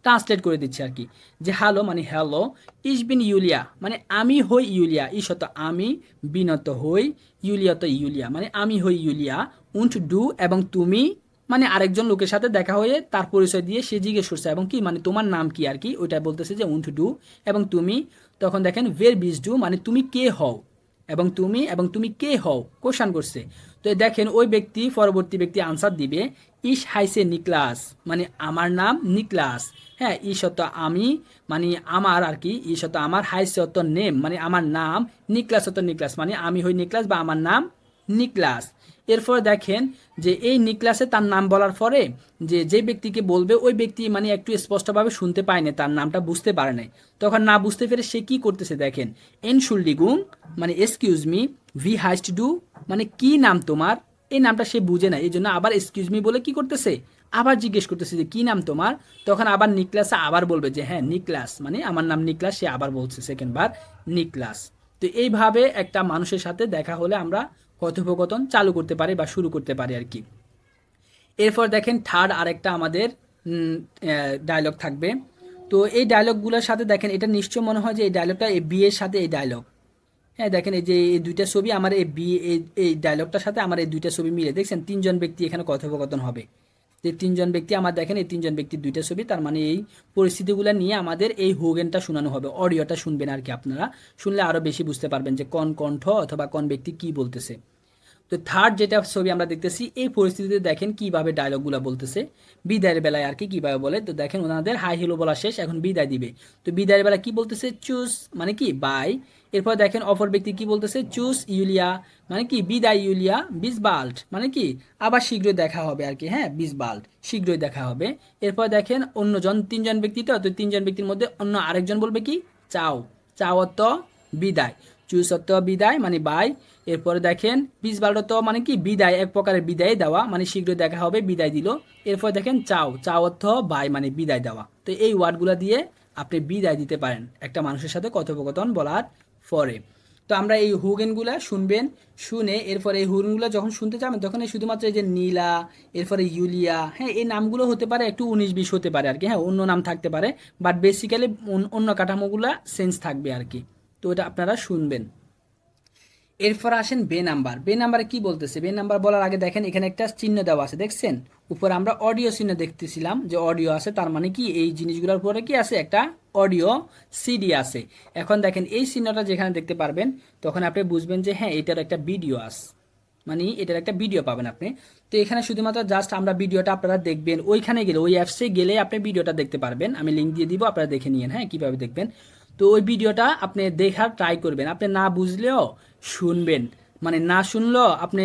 ট্রান্সলেট করে দিচ্ছি আর কি, যে হ্যালো মানে হ্যালো, ইজ বিন ইউলিয়া মানে আমি হই ইউলিয়া, ঈশত আমি, বিনত হই, ইউলিয়া তো ইউলিয়া মানে আমি হই ইউলিয়া, উন্ট ডু এবং তুমি, মানে আরেকজন লোকের সাথে দেখা হয়ে তার পরিচয় দিয়ে সে জিজ্ঞেস করছে এবং কি মানে তোমার নাম কি আর কি, ওইটা বলতেছে যে উন্ট ডু এবং তুমি। তখন দেখেন ভের বিজ ডু মানে তুমি কে হও, এবং তুমি কে হও কোশ্চান করছে। তো দেখেন ওই ব্যক্তি পরবর্তী ব্যক্তি আনসার দিবে ইস হাইসে নিকলাস, মানে আমার নাম নিকলাস। হ্যাঁ, ইস অত আমি, মানে আমার আর কি, ইস অত আমার, হাইসে অত নেম, মানে আমার নাম, নিকলাস অত নিকলাস, মানে আমি হই নিকলাস বা আমার নাম নিকলাস। এরপর দেখেন যে এই নিকলাসে তার নাম বলার পরে যে ব্যক্তিকে বলবে ওই ব্যক্তি মানে একটু স্পষ্টভাবে শুনতে পায় না, তার নামটা বুঝতে পারে নাই। তখন না বুঝতে পেরে সে কি করতেছে দেখেন, এনশুল্ডিগুং, মানে এক্সকিউজ মি, ভি হাইস্ট ডু, মানে কি নাম তোমার, এই নামটা সে বুঝে না, এই জন্য আবার এক্সকিউজ মি বলে কি করতেছে, আবার জিজ্ঞেস করতেছে যে কি নাম তোমার। তখন আবার নিকলাসে আবার বলবে যে হ্যাঁ নিকলাস, মানে আমার নাম নিকলাস, সে আবার বলছে সেকেন্ড বার নিকলাস। তো এইভাবে একটা মানুষের সাথে দেখা হলে আমরা কথোপকথন চালু করতে পারি বা শুরু করতে পারি আর কি। এরপর দেখেন থার্ড আরেকটা আমাদের ডায়লগ থাকবে। তো এই ডায়লগগুলোর সাথে দেখেন এটা নিশ্চয় মনে হয় যে এই ডায়লগটা এই বিয়ের সাথে এই ডায়লগ। হ্যাঁ দেখেন এই যে এই দুইটা ছবি আমার এই বি এই ডায়লগটার সাথে আমার এই দুইটা ছবি মিলে, দেখছেন তিনজন ব্যক্তি এখানে কথোপকথন হবে। যে তিনজন ব্যক্তি আমার দেখেন এই তিনজন ব্যক্তির দুইটা ছবি, তার মানে এই পরিস্থিতিগুলো নিয়ে আমাদের এই হোগেনটা শোনানো হবে, অডিওটা শুনবেন আর কি। আপনারা শুনলে আরও বেশি বুঝতে পারবেন যে কোন কণ্ঠ অথবা কোন ব্যক্তি কি বলতেছে। তো থার্ড যেটা ছবি আমরা দেখতেছি, এই পরিস্থিতিতে দেখেন কিভাবে ডায়লগুলো বলতেছে বিদায়ের বেলায় আর কি, কিভাবে বলে। তো দেখেন ওনাদের হাই হেলো বলা শেষ, এখন বিদায় দিবে। তো বিদায়ের বেলা কি বলতেছে, চুজ মানে কি বাই। এরপর দেখেন অপর ব্যক্তি কি বলতেছে, চুজ ইউলিয়া, মানে কি বিদায় ইউলিয়া, বিস বাল্ট, মানে কি আবার শীঘ্রই দেখা হবে আর কি। হ্যাঁ বিস বাল্ট, শীঘ্রই দেখা হবে। এরপর দেখেন অন্যজন তিনজন ব্যক্তি, তো তিনজন ব্যক্তির মধ্যে অন্য আরেকজন বলবে কি চাও, চাও অর্থ বিদায়, চুজ অর্থ বিদায় মানে বাই। এরপরে দেখেন বিস বাল্ট মানে কি বিদায়, এক প্রকারের বিদায় দেওয়া, মানে শীঘ্রই দেখা হবে, বিদায় দিল। এরপর দেখেন চাও, চাও অর্থ বাই মানে বিদায় দেওয়া। তো এই ওয়ার্ডগুলো দিয়ে আপনি বিদায় দিতে পারেন একটা মানুষের সাথে কথোপকথন বলার পরে। তো আমরা এই হুগেনগুলা শুনবেন, শুনে এরপরে এই হুগেনগুলো যখন শুনতে যাবেন তখন এই শুধুমাত্র এই যে নীলা, এরপরে ইউলিয়া, হ্যাঁ এই নামগুলো হতে পারে একটু 19-20 হতে পারে আর কি, হ্যাঁ অন্য নাম থাকতে পারে, বাট বেসিক্যালি অন্য কাঠামোগুলা সেন্স থাকবে আর কি। তো এটা আপনারা শুনবেন। এরপর আসেন বে নাম্বার। বে নাম্বারে কি বলতেছে, বে নাম্বার বলার আগে দেখেন এখানে একটা চিহ্ন দেওয়া আছে, দেখছেন উপরে আমরা অডিও চিহ্ন দেখতেছিলাম যে অডিও আছে, তার মানে কি এই জিনিসগুলোর পরে কি আছে, একটা অডিও সিডি আছে। এখন দেখেন এই চিহ্নটা যেখানে দেখতে পারবেন তখন আপনি বুঝবেন যে হ্যাঁ এটার একটা ভিডিও আছে, মানে এটার একটা ভিডিও পাবেন আপনি। তো এখানে শুধুমাত্র জাস্ট আমরা ভিডিওটা আপনারা দেখবেন, ওইখানে গেলে ওই অ্যাপসে গেলে আপনি ভিডিওটা দেখতে পারবেন, আমি লিঙ্ক দিয়ে দিব, আপনারা দেখে নিন হ্যাঁ কীভাবে দেখবেন। তো ওই ভিডিওটা আপনি দেখার ট্রাই করবেন, আপনি না বুঝলেও শুনবেন, মানে না শুনলেও আপনি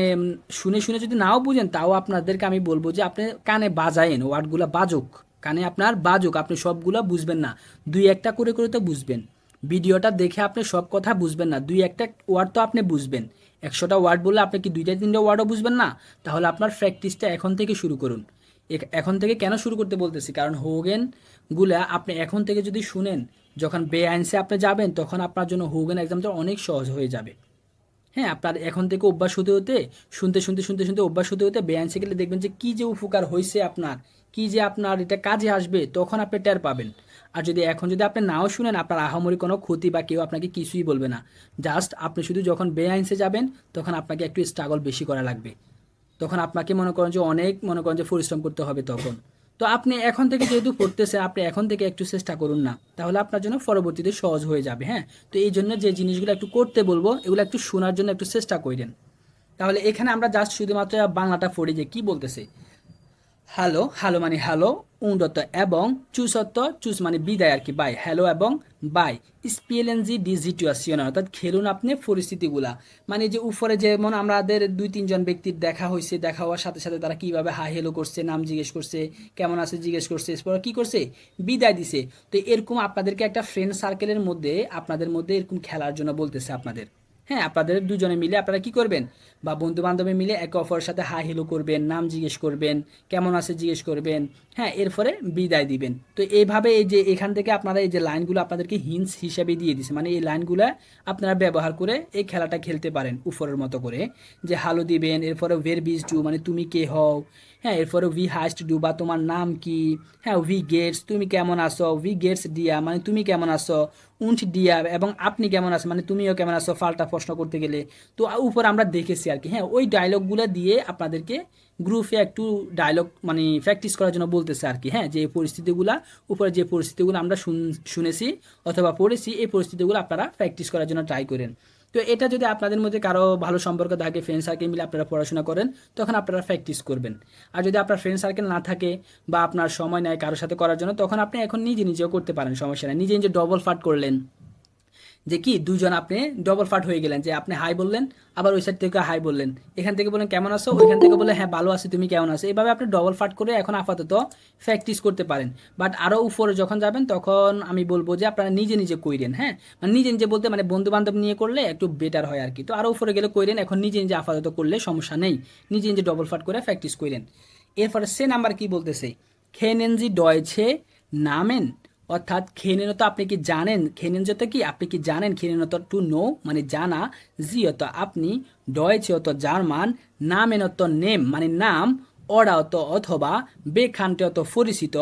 শুনে শুনে যদি নাও বুঝেন তাও আপনাদেরকে আমি বলবো যে আপনি কানে বাজায়েন, ওয়ার্ডগুলো বাজুক, কানে আপনার বাজুক, আপনি সবগুলো বুঝবেন না, দুই একটা করে করে তো বুঝবেন। ভিডিওটা দেখে আপনি সব কথা বুঝবেন না, দুই একটা ওয়ার্ড তো আপনি বুঝবেন। 100টা ওয়ার্ড বললে আপনি কি 2-3টা ওয়ার্ডও বুঝবেন না? তাহলে আপনার প্র্যাকটিসটা এখন থেকে শুরু করুন। এখন থেকে কেন শুরু করতে বলতেছি, কারণ হোগেনগুলা আপনি এখন থেকে যদি শুনেন, যখন বেআইনসে আপনি যাবেন তখন আপনার জন্য হোগেন এক্সামটা অনেক সহজ হয়ে যাবে। হ্যাঁ আপনার এখন থেকে অভ্যাস হতে হতে, শুনতে শুনতে শুনতে শুনতে অভ্যাস হতে হতে বেআইনসে গেলে দেখবেন যে কী যে উপকার হয়েছে আপনার, কী যে আপনার এটা কাজে আসবে, তখন আপনি টের পাবেন। আর যদি এখন যদি আপনি নাও শুনেন, আপনার আহামরি কোনো ক্ষতি বা কেউ আপনাকে কিছুই বলবে না। জাস্ট আপনি শুধু যখন বেআইনসে যাবেন তখন আপনাকে একটু স্ট্রাগল বেশি করা লাগবে, তখন আপনাকে মনে করেন যে অনেক মনে করেন যে পরিশ্রম করতে হবে তখন। তো আপনি এখন থেকে যেহেতু পড়তেছেন, আপনি এখন থেকে একটু চেষ্টা করুন না, তাহলে আপনার জন্য পরবর্তীতে সহজ হয়ে যাবে। হ্যাঁ তো এই জন্য যে জিনিসগুলো একটু করতে বলবো এগুলো একটু শোনার জন্য একটু চেষ্টা করেন। তাহলে এখানে আমরা জাস্ট শুধুমাত্র বাংলাটা পড়ি যে কি বলতেছে। হ্যালো, হ্যালো মানে হ্যালো, উন্নত এবং চুসত্ব, চুস মানে বিদায় আর কি, বাই, হ্যালো এবং বাই, স্পিএলএনজি ডি সিচুয়েশন, অর্থাৎ খেলুন আপনি পরিস্থিতিগুলা, মানে যে উপরে যেমন আমাদের 2-3 জন ব্যক্তির দেখা হয়েছে, দেখা হওয়ার সাথে সাথে তারা কিভাবে হাই হেলো করছে, নাম জিজ্ঞেস করছে, কেমন আছে জিজ্ঞেস করছে, এরপর কি করছে, বিদায় দিছে। তো এরকম আপনাদেরকে একটা ফ্রেন্ড সার্কেলের মধ্যে আপনাদের মধ্যে এরকম খেলার জন্য বলতেছে আপনাদের। হ্যাঁ আপনাদের দুজনে মিলে আপনারা কি করবেন, বা বন্ধু বান্ধবী মিলে একে অপরের সাথে হাই হেলো করবেন, নাম জিজ্ঞেস করবেন, কেমন আছে জিজ্ঞেস করবেন, হ্যাঁ এরপরে বিদায় দিবেন। তো এইভাবে এই যে এখান থেকে আপনারা এই যে লাইনগুলো আপনাদেরকে হিন্টস হিসেবে দিয়ে দিছে, মানে এই লাইনগুলো আপনারা ব্যবহার করে এই খেলাটা খেলতে পারেন উপরের মতো করে, যে হ্যালো দিবেন, এরপরে ওয়ের বিজ ডু মানে তুমি কে হও, হ্যাঁ এরপরে উই হাস্ট ডু বা তোমার নাম কি, হ্যাঁ উই গেটস তুমি কেমন আছো, উই গেটস দিয়া মানে তুমি কেমন আছো, উন্ট দিয়া এবং আপনি কেমন আছো মানে তুমিও কেমন আছো, ফাল্টা প্রশ্ন করতে গেলে। তো উপর আমরা দেখেছি আর কি। হ্যাঁ ওই ডায়লগগুলো দিয়ে আপনাদেরকে গ্রুপে একটু ডায়লগ মানে প্র্যাকটিস করার জন্য বলতেছে আর কি। হ্যাঁ যে পরিস্থিতিগুলা উপরে যে পরিস্থিতিগুলো আমরা শুনেছি অথবা পড়েছি, এই পরিস্থিতিগুলো আপনারা প্র্যাকটিস করার জন্য ট্রাই করেন। তো এটা যদি আপনাদের মধ্যে কারো ভালো সম্পর্ক থাকে, ফ্রেন্ড সার্কেল মিলে আপনারা পড়াশোনা করেন, তখন আপনারা প্র্যাকটিস করবেন। আর যদি আপনার ফ্রেন্ড সার্কেল না থাকে বা আপনার সময় নেয় কারোর সাথে করার জন্য, তখন আপনি এখন নিজে নিজেও করতে পারেন, সমস্যা নেই। নিজে নিজে ডবল ফাট করলেন, যে কি দুজন আপনি ডবল ফাট হয়ে গেলেন, যে আপনি হাই বললেন, আবার ওই সাইড থেকে হাই বললেন, এখান থেকে বললেন কেমন আছো, ওইখান থেকে বলে হ্যাঁ ভালো আছি, তুমি কেমন আছো। এভাবে আপনি ডবল ফাট করে এখন আপাতত প্র্যাকটিস করতে পারেন। বাট আরও উপরে যখন যাবেন তখন আমি বলবো যে আপনারা নিজে নিজে কইরেন। হ্যাঁ, মানে নিজে নিজে বলতে মানে বন্ধু বান্ধব নিয়ে করলে একটু বেটার হয় আর কি। তো আরও উপরে গেলে কইরেন, এখন নিজে নিজে আপাতত করলে সমস্যা নেই, নিজে নিজে ডবল ফাট করে প্র্যাকটিস করেন। এরপরে সে নাম্বার কি বলতেছে, খেনেন জি ডয়েছে নামেন, অর্থাৎ খেনেনত আপনি কি জানেন, খেনেন যত কি আপনি কি জানেন, খেনেনত টু নো মানে জানা, জি অত আপনি, ডয়েছে অত জার্মান, নামেন অত নেম মানে নাম, অডা অত অথবা, বেখানটে অত পরিচিত,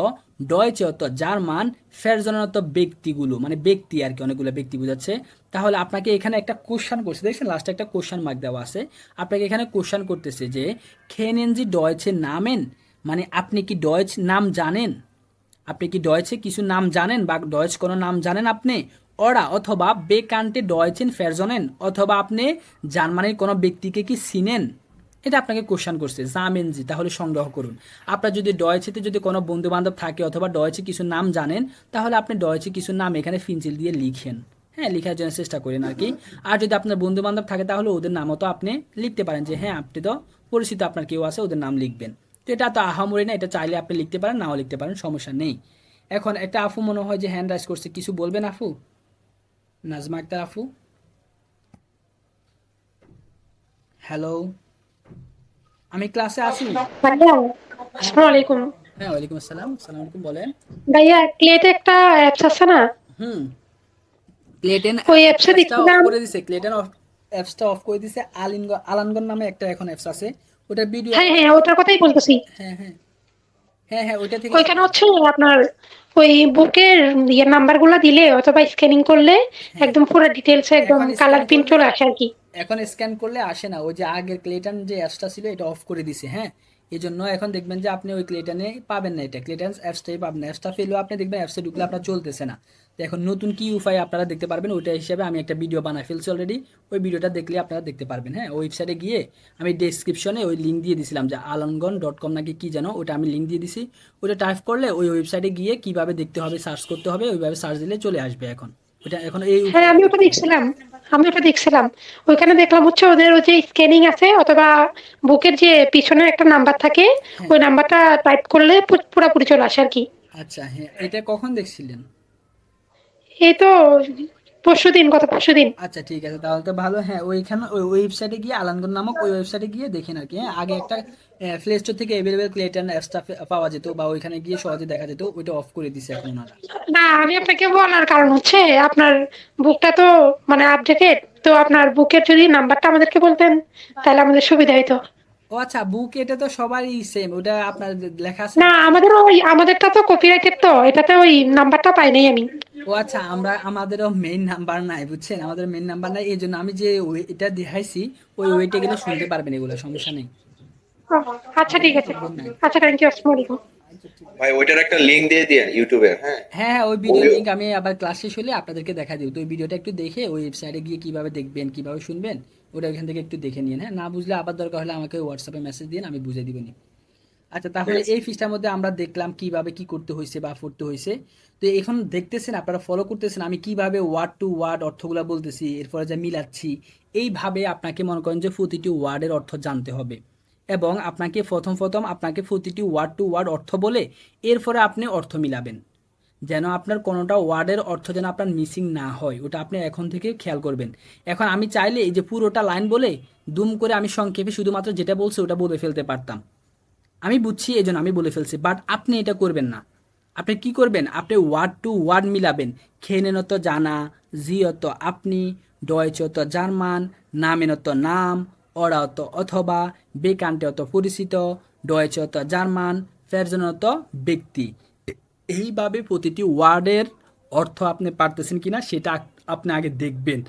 ডয়েছে অত জার্মান, ফেরজনের অত ব্যক্তিগুলো মানে ব্যক্তি আর কি, অনেকগুলো ব্যক্তি বোঝাচ্ছে। তাহলে আপনাকে এখানে একটা কোশ্চান করছে, দেখছেন লাস্টে একটা কোশ্চান মার্ক দেওয়া আছে, আপনাকে এখানে কোশ্চান করতেছে যে খেনেন জি ডয়েছে নামেন মানে আপনি কি ডয়েচ নাম জানেন, আপনি কি ডয়েচে কিছু নাম জানেন বা ডয়েচ কোনো নাম জানেন আপনি, ওরা অথবা বেকান্টে ডয়েচেন ফেরজনেন অথবা আপনি জার্মানির কোনো ব্যক্তিকে কি চিনেন, এটা আপনাকে কোশ্চান করছে জামেন জি। তাহলে সংগ্রহ করুন, আপনার যদি ডয়েচেতে যদি কোনো বন্ধু বান্ধব থাকে অথবা ডয়েচে কিছু নাম জানেন, তাহলে আপনি ডয়েচে কিছু নাম এখানে পেন্সিল দিয়ে লিখেন, হ্যাঁ লেখার জন্য চেষ্টা করেন আর কি। আর যদি আপনার বন্ধু বান্ধব থাকে তাহলে ওদের নামও তো আপনি লিখতে পারেন, যে হ্যাঁ আপনি তো পরিচিত আপনার কেউ আছে, ওদের নাম লিখবেন। তো এটা তো আহামরি না, এটা চাইলে আপনি লিখতে পারেন, নাও লিখতে পারেন, সমস্যা নেই। এখন একটা আফু মনে হয় যে হ্যান্ড রাইজ করছে, কিছু বলবেন আফু? নাজমা আক্তার আফু, হ্যালো, আমি ক্লাসে আছি। ভাইয়া আসসালামু আলাইকুম। হ্যাঁ ওয়ালাইকুম আসসালাম, আসসালামু আলাইকুম, বলেন। ভাইয়া ক্লেটে একটা অ্যাপস আছে না, হুম, ক্লেটেন ওই অ্যাপসে অ্যাপসটা অফ দেখছিলাম। করে দিছে, ক্লেটেন অ্যাপসটা অফ করে দিছে, আলানগন নামে একটা এখন অ্যাপস আছে, ওটার ভিডিও। হ্যাঁ হ্যাঁ ওটার কথাই বলতেছি। হ্যাঁ হ্যাঁ, হ্যাঁ হ্যাঁ ওইটা থেকে। ওইখানে হচ্ছে আপনার ওই বুকের নাম্বার গুলা দিলে অথবা স্ক্যানিং করলে হ্যাঁ, একদম পুরো ডিটেলস একদম এখন স্ক্যান কালার প্রিন্ট করলে, চলে আসে আর কি। এখন স্ক্যান করলে আসে না, ওই যে আগের ক্লেটন যে অ্যাপসটা ছিল এটা অফ করে দিছে। হ্যাঁ, এই জন্য এখন দেখবেন যে আপনি ওই ক্লেটনে পাবেন না, এটা ক্লেটন অ্যাপসটাই পাবেন না, অ্যাপসটা পেলেও আপনি দেখবেন অ্যাপসে ঢুকলে আপনার চলতেছে না। তো এখন নতুন কি উপায় আপনারা দেখতে পারবেন, ওইটা হিসেবে আমি একটা ভিডিও বানাই ফেলছি অলরেডি, ওই ভিডিওটা দেখলে আপনারা দেখতে পারবেন। হ্যাঁ, ওয়েবসাইটে গিয়ে আমি ডেসক্রিপশনে ওই লিঙ্ক দিয়ে দিছিলাম, যে alanggon.com নাকি কি যেন, ওটা আমি লিঙ্ক দিয়ে দিছি, ওটা টাইপ করলে ওই ওয়েবসাইটে গিয়ে কিভাবে দেখতে হবে সার্চ করতে হবে, ওইভাবে সার্চ দিলে চলে আসবে। এখন ওটা এখন এই হ্যাঁ উপায়ে আমি ওটা দেখতে পারবেন। দেখছিলাম, আমি ওটা দেখছিলাম। ওইখানে দেখলাম হচ্ছে ওদের ওই যে স্ক্যানিং আছে অথবা বুকের যে পিছনে একটা নাম্বার থাকে, হ্যাঁ, ওই নাম্বারটা টাইপ করলে পুরোপুরি চলে আসে আর কি। আচ্ছা হ্যাঁ, এটা কখন দেখছিলেন? এই তো পরশুদিন, গত পরশুদিন। আচ্ছা ঠিক আছে, তাহলে তো ভালো। হ্যাঁ, ওইখানে ওই ওয়েবসাইটে গিয়ে আলানগন নামক ওই ওয়েবসাইটে গিয়ে দেখেন আর কি। হ্যাঁ, আগে একটা প্লে স্টোর থেকে অ্যাভেলেবেল ক্লেটন অ্যাপসটা পাওয়া যেত বা ওইখানে গিয়ে সহজে দেখা যেত, ওইটা অফ করে দিছে এখন ওনারা। না আমি আপনাকে বলার কারণ হচ্ছে আপনার বুকটা তো মানে আপডেটেড, তো আপনার বুকের যদি নাম্বারটা আমাদেরকে বলতেন তাহলে আমাদের সুবিধা হতো। ও আচ্ছা, বুক এটা তো সবারই সেম, ওটা আপনার লেখা আছে না আপনার। আমাদের ওই আমাদেরটা তো কপিরাইটেড, তো এটাতে ওই নাম্বারটা পাই নাই আমি। ও আচ্ছা, আমাদেরও মেইন নাম্বার নাই, বুঝছেন, আমাদের মেইন নাম্বার নাই, এই জন্য আমি যে এটা দেখাইছি ওই ওইটা গেলে শুনতে পারবেন, এগুলো সমস্যা নেই। ও, আচ্ছা ঠিক আছে। আচ্ছা থ্যাংক ইউ, আসসালামু আলাইকুম। ভাই ওইটার একটা লিংক দিয়ে দিন ইউটিউবে, হ্যাঁ। হ্যাঁ হ্যাঁ, ওই ভিডিও লিংক আমি আবার ক্লাস শেষ হলে আপনাদেরকে দেখা দিব। তো ওই ভিডিওটা একটু দেখে ওই ওয়েবসাইটে গিয়ে কিভাবে দেখবেন কিভাবে শুনবেন, ওটা ওইখান থেকে একটু দেখে নিন। হ্যাঁ, না বুঝলে আবার দরকার হলে আমাকে হোয়াটসঅ্যাপে মেসেজ দিন, আমি বুঝিয়ে দিবেনি। আচ্ছা, তাহলে এই ফিসটার মধ্যে আমরা দেখলাম কিভাবে কি করতে হয়েছে বা পড়তে হয়েছে। তো এখন দেখতেছেন, আপনারা ফলো করতেছেন আমি কিভাবে ওয়ার্ড টু ওয়ার্ড অর্থগুলো বলতেছি, এরপরে যা মিলাচ্ছি। এইভাবে আপনাকে মনে করেন যে প্রতিটি ওয়ার্ডের অর্থ জানতে হবে, এবং আপনাকে প্রথম প্রথম আপনাকে প্রতিটি ওয়ার্ড টু ওয়ার্ড অর্থ বলে এরপরে আপনি অর্থ মিলাবেন, যেন আপনার কোনোটা ওয়ার্ডের অর্থ যেন আপনার মিসিং না হয়, ওটা আপনি এখন থেকে খেয়াল করবেন। এখন আমি চাইলে এই যে পুরোটা লাইন বলে দুম করে আমি সংক্ষেপে শুধুমাত্র যেটা বলছি ওটা বলে ফেলতে পারতাম, আমি বুঝছি এই জন্য আমি বলে ফেলছি, বাট আপনি এটা করবেন না। আপনি কি করবেন, আপনি ওয়ার্ড টু ওয়ার্ড মিলাবেন। খেনেনত জানা, জিয়ত আপনি, ডয়চত জার্মান, নামেনত নাম, অরাত অথবা, বেকান্টেত পরিচিত, ডয়চত জার্মান, ফেরজনত ব্যক্তি। এইভাবে প্রতিটি ওয়ার্ডের অর্থ আপনি পারতেছেন কিনা সেটা আপনি আগে দেখবেন।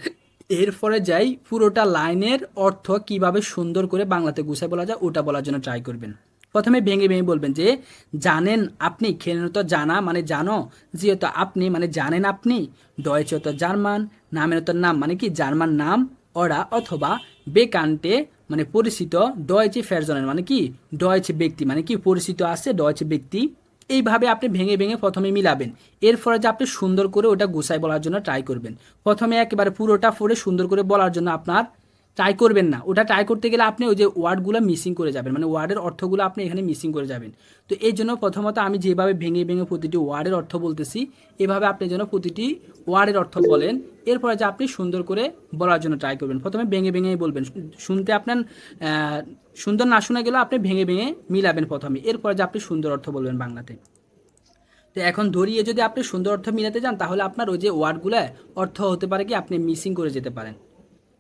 এরপরে যাই পুরোটা লাইনের অর্থ কিভাবে সুন্দর করে বাংলাতে গুছায় বলা যায় ওটা বলার জন্য ট্রাই করবেন। প্রথমে ভেঙে ভেঙে বলবেন যে জানেন আপনি, খেনেনত জানা মানে জানো, যেহেতু আপনি মানে জানেন আপনি, ডয়েচত জার্মান, নামের তো নাম মানে কি জার্মান নাম, ওরা অথবা বেকান্টে মানে পরিচিত ডয়েচে ফেরজনের মানে কি ডয়েচে ব্যক্তি মানে কি পরিচিত আছে ডয়েচে ব্যক্তি। এইভাবে আপনি ভেঙে ভেঙে প্রথমে মিলাবেন। এরপরে যে আপনি সুন্দর করে ওটা গুছাই বলার জন্য ট্রাই করবেন। প্রথমে একেবারে পুরোটা পড়ে সুন্দর করে বলার জন্য আপনার ট্রাই করবেন না। ওটা ট্রাই করতে গেলে আপনি ওই যে ওয়ার্ডগুলো মিসিং করে যাবেন, মানে ওয়ার্ডের অর্থগুলো আপনি এখানে মিসিং করে যাবেন। তো এই জন্য প্রথমত আমি যেভাবে ভেঙে ভেঙে প্রতিটি ওয়ার্ডের অর্থ বলতেছি, এভাবে আপনি যেন প্রতিটি ওয়ার্ডের অর্থ বলেন। এরপরে যে আপনি সুন্দর করে বলার জন্য ট্রাই করবেন। প্রথমে ভেঙে ভেঙেই বলবেন, শুনতে আপনার সুন্দর না শোনা গেলেও আপনি ভেঙে ভেঙে মিলাবেন প্রথমে। এরপরে যে আপনি সুন্দর অর্থ বলবেন বাংলাতে। তো এখন ধরিয়ে যদি আপনি সুন্দর অর্থ মিলাতে যান, তাহলে আপনার ওই যে ওয়ার্ডগুলো অর্থ হতে পারে কি আপনি মিসিং করে যেতে পারেন।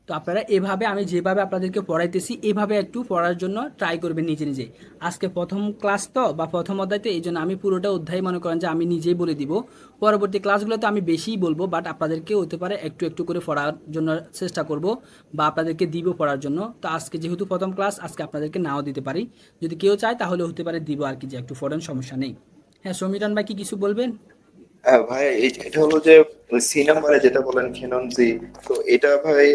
তো আপনারা এভাবে আমি যেভাবে আপনাদেরকে পড়াইতেছি এভাবে একটু পড়ার জন্য ট্রাই করবেন নিজে নিজে। আজকে প্রথম ক্লাস তো বা প্রথম অধ্যায় তো, এই জন্য আমি পুরোটা অধ্যায় মনে করেন যে আমি নিজেই বলে দিব। পরবর্তী ক্লাসগুলোতে আমি বেশিই বলবো, বাট আপনাদেরকে হতে পারে একটু একটু করে পড়ার জন্য চেষ্টা করব বা আপনাদেরকে দিব পড়ার জন্য। তো আজকে যেহেতু প্রথম ক্লাস, আজকে আপনাদেরকে নাও দিতে পারি। যদি কেউ চায় তাহলে হতে পারে দিব আর কি, যে একটু পড়েন, সমস্যা নেই। হ্যাঁ সমীরণ ভাই কি কিছু বলবেন? হ্যাঁ ভাই, এটা হলো যে সি নাম্বারে যেটা বলেন ফেননজি, তো এটা ভাই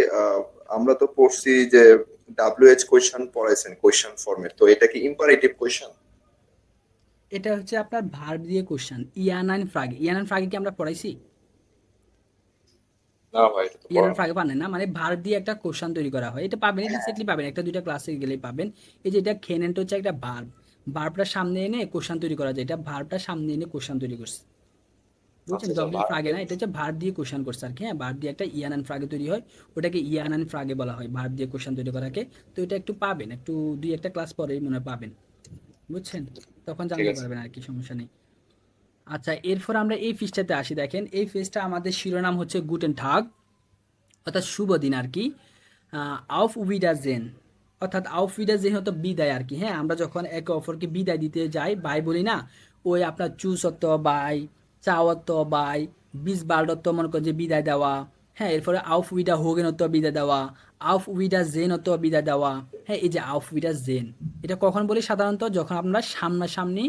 আমরা তো পড়ছি যে WH কোয়েশ্চন পড়াইছেন কোয়েশ্চন ফরম্যাট, তো এটা কি ইম্পারেটিভ কোয়েশ্চন? এটা হচ্ছে আপনার ভার্ব দিয়ে কোশ্চেন, ইয়ানান ফ্রাগে। ইয়ানান ফ্রাগে কি আমরা পড়াইছি? না ভাই, এটা তো পড়া ইয়ানান নাই। ফ্রাগে পাবেন না, মানে ভার্ব দিয়ে একটা কোশ্চেন তৈরি করা হয়। এটা পাবেন, রিসেন্টলি পাবেন, একটা দুইটা ক্লাসে গেলেই পাবেন। এই যে এটা খেনেন্ট হচ্ছে একটা ভার্ব, ভার্বটা সামনে এনে কোশ্চেন তৈরি করা যায়। এটা ভার্বটা সামনে এনে কোশ্চেন তৈরি করছে, বুঝছেন? আচ্ছা আচ্ছা, ডব্লিউ ফ্রাগে না, এটা হচ্ছে ভার্ব দিয়ে কোশ্চেন করছে আর কি। হ্যাঁ, ভার্ব দিয়ে একটা ইয়ানান ফ্রাগে তৈরি হয়, ওটাকে ইয়ানান ফ্রাগে বলা হয়, ভার্ব দিয়ে কোশ্চেন তৈরি করাকে। তো এটা একটু পাবেন, একটু দুই একটা ক্লাস পরেই মনে হয় পাবেন, বুঝছেন? তখন ঠিক জানতে আছে। পারবেন আর কি, সমস্যা নেই। আচ্ছা, এরপর আমরা এই ফিসটাতে আসি। দেখেন এই ফিসটা আমাদের শিরোনাম হচ্ছে গুটেন ঠাগ, অর্থাৎ শুভ দিন আর কি। আউফ উইডা জেন, অর্থাৎ আউফ উইডা জেন হতো বিদায় আর কি। হ্যাঁ, আমরা যখন একে অপরকে বিদায় দিতে যাই, বাই বলি না, ওই আপনার চুসত্ব বাই, চাওয়াত্ত বাই, বিশ বারডত্ব মনে করেন যে বিদায় দেওয়া। হ্যাঁ, এরপরে আউফ উইডা হোগেনত্ব বিদায় দেওয়া, আউফ উইডা জেনত্ব বিদায় দেওয়া। হ্যাঁ, এই যে আউফ উইডা জেন, এটা কখন বলি? সাধারণত যখন আমরা সামনাসামনি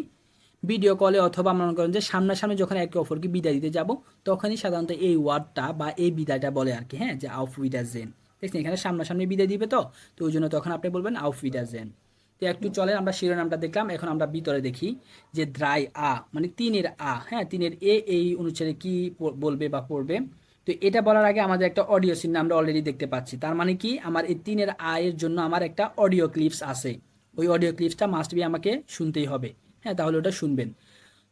ভিডিও কলে অথবা মনে করেন যে সামনাসামনি যখন একে অপরকে বিদায় দিতে যাব, তখনই সাধারণত এই ওয়ার্ডটা বা এই বিদায়টা বলে আর কি। হ্যাঁ, যে আউফ উইডা জেন, দেখছেন এখানে সামনাসামনি বিদায় দিবে, তো তো ওই জন্য তখন আপনি বলবেন আউফ উইডা জেন। তো একটু চলেন আমরা শিরোনামটা দেখলাম, এখন আমরা ভিতরে দেখি যে দ্রাই আ মানে তিনের আ। হ্যাঁ, তিনের এ এই অনুচ্ছেদে কি বলবে বা পড়বে। তো এটা বলার আগে আমাদের একটা অডিও সিন আমরা অলরেডি দেখতে পাচ্ছি। তার মানে কি আমার এই তিনের আ এর জন্য আমার একটা অডিও ক্লিপস আছে। ওই অডিও ক্লিপসটা মাস্ট বি আমাকে শুনতেই হবে। হ্যাঁ, তাহলে ওটা শুনবেন।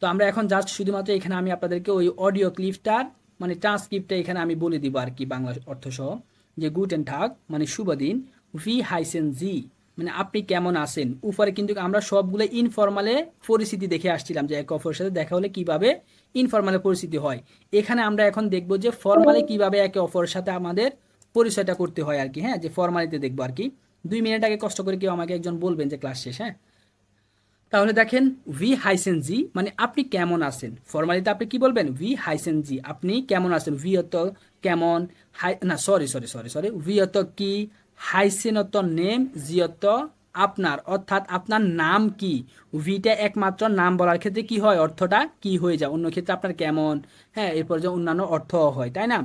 তো আমরা এখন জাস্ট শুধুমাত্র এখানে আমি আপনাদেরকে ওই অডিও ক্লিপটার মানে ট্রান্সক্রিপ্টটা এখানে আমি বলে দিব আর কি, বাংলা অর্থ সহ। যে গুটেন ঠাগ মানে শুভ দিন, ভি হাইসেন জি মানে আপনি কেমন আছেন। উপরে কিন্তু আমরা সবগুলো ইনফরমালে পরিস্থিতি দেখে আসছিলাম, যে এক অপরের সাথে দেখা হলে কিভাবে ইনফরমালে পরিস্থিতি হয়। এখানে আমরা এখন দেখব যে ফর্মালে কিভাবে একে অপরের সাথে আমাদের পরিচয়টা করতে হয় আর কি। হ্যাঁ, যে ফর্মালিতে দেখবো আর কি। 2 মিনিট আগে কষ্ট করে কেউ আমাকে একজন বলবেন যে ক্লাস শেষ। হ্যাঁ, তাহলে দেখেন ভি হাইসেন জি মানে আপনি কেমন আছেন। ফর্মালিতে আপনি কি বলবেন? ভি হাইসেন জি, আপনি কেমন আছেন। ভি অত কেমন, হাই না sorry sorry sorry sorry V অত কি, হাইসেন অত নেম, জি অত আপনার, অর্থাৎ আপনার নাম কি। ভিটা একমাত্র নাম বলার ক্ষেত্রে কি হয়, অর্থটা কি হয়ে যায়। অন্য ক্ষেত্রে আপনার কেমন, হ্যাঁ, এরপর যে অন্যান্য অর্থ হয়, তাই না?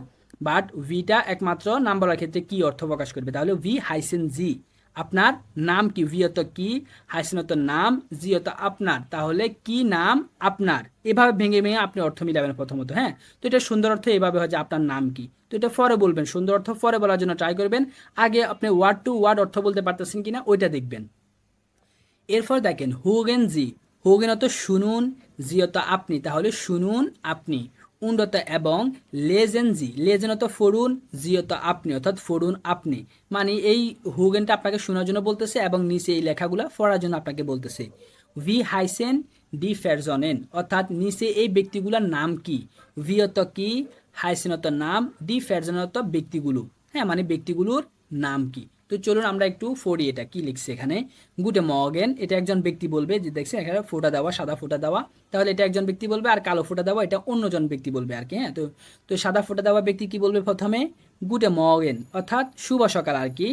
বাট ভিটা একমাত্র নাম বলার ক্ষেত্রে কি অর্থ প্রকাশ করবে। তাহলে ভি হাইসেন জি আপনার নাম কি, ভিয়ত কি, হাসিনত নাম, জিয়ত আপনার, তাহলে কি নাম আপনার। এভাবে ভেঙে ভেঙে আপনি অর্থ মিলাবেন প্রথমত। হ্যাঁ, তো এটা সুন্দর অর্থ এভাবে হয় যে আপনার নাম কি। তো এটা পরে বলবেন, সুন্দর অর্থ পরে বলার জন্য ট্রাই করবেন। আগে আপনি ওয়ার্ড টু ওয়ার্ড অর্থ বলতে পারতেছেন কিনা ওইটা দেখবেন। এরপর দেখেন হুগেন জি, হুগেন অত শুনুন, জিয়ত আপনি, তাহলে শুনুন আপনি। উন্নত এবং লেজেন জি, লেজেন অত ফড়ুন, জিয়ত আপনি, অর্থাৎ ফড়ুন আপনি। মানে এই হুগেনটা আপনাকে শোনার জন্য বলতেছে এবং নিচে এই লেখাগুলো পড়ার জন্য আপনাকে বলতেছে। ভি হাইসেন ডি ফেরজনেন, অর্থাৎ নিচে এই ব্যক্তিগুলোর নাম কি। ভিয়ত কি, হাইসেনত নাম, ডি ফেরজনত ব্যক্তিগুলো। হ্যাঁ, মানে ব্যক্তিগুলোর নাম কি। তো চলুন আমরা একটু পড়ি এটা কি লিখছে এখানে। গুটে মর্গেন, এটা একজন ব্যক্তি বলবে, যে দেখছেন এখানে ফোঁটা দেওয়া, সাদা ফোঁটা দেওয়া, তাহলে এটা একজন ব্যক্তি বলবে। আর কালো ফোঁটা দেওয়া এটা অন্যজন ব্যক্তি বলবে আর কি। হ্যাঁ, তো তো সাদা ফোঁটা দেওয়া ব্যক্তি কি বলবে প্রথমে? গুটে মর্গেন, অর্থাৎ শুভ সকাল আর কি।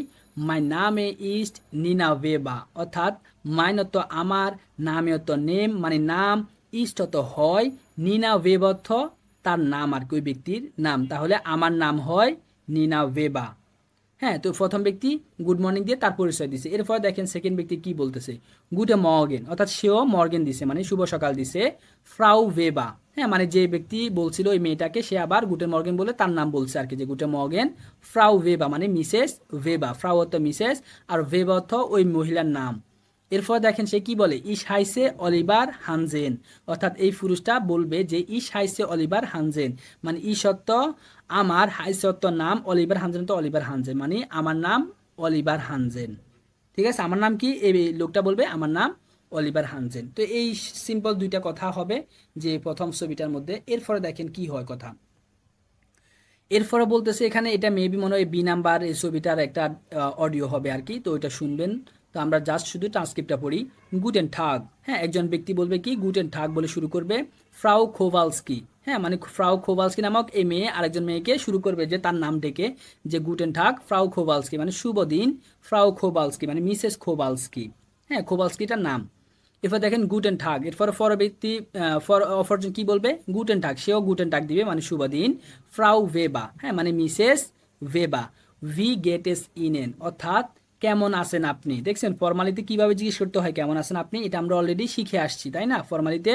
মাই নামে ইস্ট নিনা ওয়েবা, অর্থাৎ মাইনত আমার, নামে অত নেম মানে নাম, ইস্ট অত হয়, নিনা ওয়েব অর্থ তার নাম আর কি, ওই ব্যক্তির নাম। তাহলে আমার নাম হয় নিনা ওয়েবা। হ্যাঁ, তো প্রথম ব্যক্তি গুড মর্নিং দিয়ে তার পরিচয় দিছে। এরপর দেখেন সেকেন্ড ব্যক্তি কি বলতেছে, গুড মর্গেন, অর্থাৎ সেও মর্গেন দিছে মানে শুভ সকাল দিছে। ফ্রাউ ভেবা, হ্যাঁ মানে যে ব্যক্তি বলছিল ওই মেয়েটাকে সে আবার গুটেন মর্গেন বলে তার নাম বলছে আর কি, যে গুটেন মর্গেন। ফ্রাউ ভেবা মানে মিসেস ভেবা, ফ্রাউ অর্থ মিসেস আর ভেবা অর্থ ওই মহিলার নাম। এরপর দেখেন সে কি বলে, ইশ হাইসে অলিভার হানজেন, অর্থাৎ এই পুরুষটা বলবে যে ইশ হাইসে অলিভার হানজেন মানে ই সত্য আমার, হাই সত্য নাম, অলিভার হানজেন তো অলিভার হানজেন মানে আমার নাম অলিভার হানজেন। ঠিক আছে, আমার নাম কি, এই লোকটা বলবে আমার নাম অলিভার হানজেন। তো এই সিম্পল দুইটা কথা হবে যে প্রথম ছবিটার মধ্যে। এরপরে দেখেন কি হয় কথা, এরপরে বলতেছে এখানে এটা মেবি মনে হয় বি নাম্বার এই ছবিটার একটা অডিও হবে আর কি, তো ওইটা শুনবেন। তো আমরা জাস্ট শুধু ট্রান্সক্রিপ্টটা পড়ি। গুটেন ঠাগ, হ্যাঁ একজন ব্যক্তি বলবে কি গুটেন ঠাগ বলে শুরু করবে। ফ্রাউ খোভালস্কি, হ্যাঁ মানে ফ্রাউ খোভালস্কি নামক এই মেয়ে আরেকজন মেয়েকে শুরু করবে যে তার নাম ডেকে, যে গুটেন ঠাগ ফ্রাউ খোভালস্কি মানে শুভ দিন, ফ্রাউ খোভালস্কি মানে মিসেস খোভালস্কি, হ্যাঁ খোভালস্কিটার নাম। এরপর দেখেন গুটেন ঠাগ, এরপর ব্যক্তি অপরজন কি বলবে, গুটেন ঠাগ, সেও গুটেন ঠাগ দিবে মানে শুভ দিন। ফ্রাউ ভেবা, হ্যাঁ মানে মিসেস ভেবা। ভি গেট এস ইনেন, অর্থাৎ কেমন আছেন আপনি। দেখছেন ফর্মালিতে কিভাবে জিজ্ঞেস করতে হয় কেমন আছেন আপনি, এটা আমরা অলরেডি শিখে আসছি তাই না। ফর্মালিতে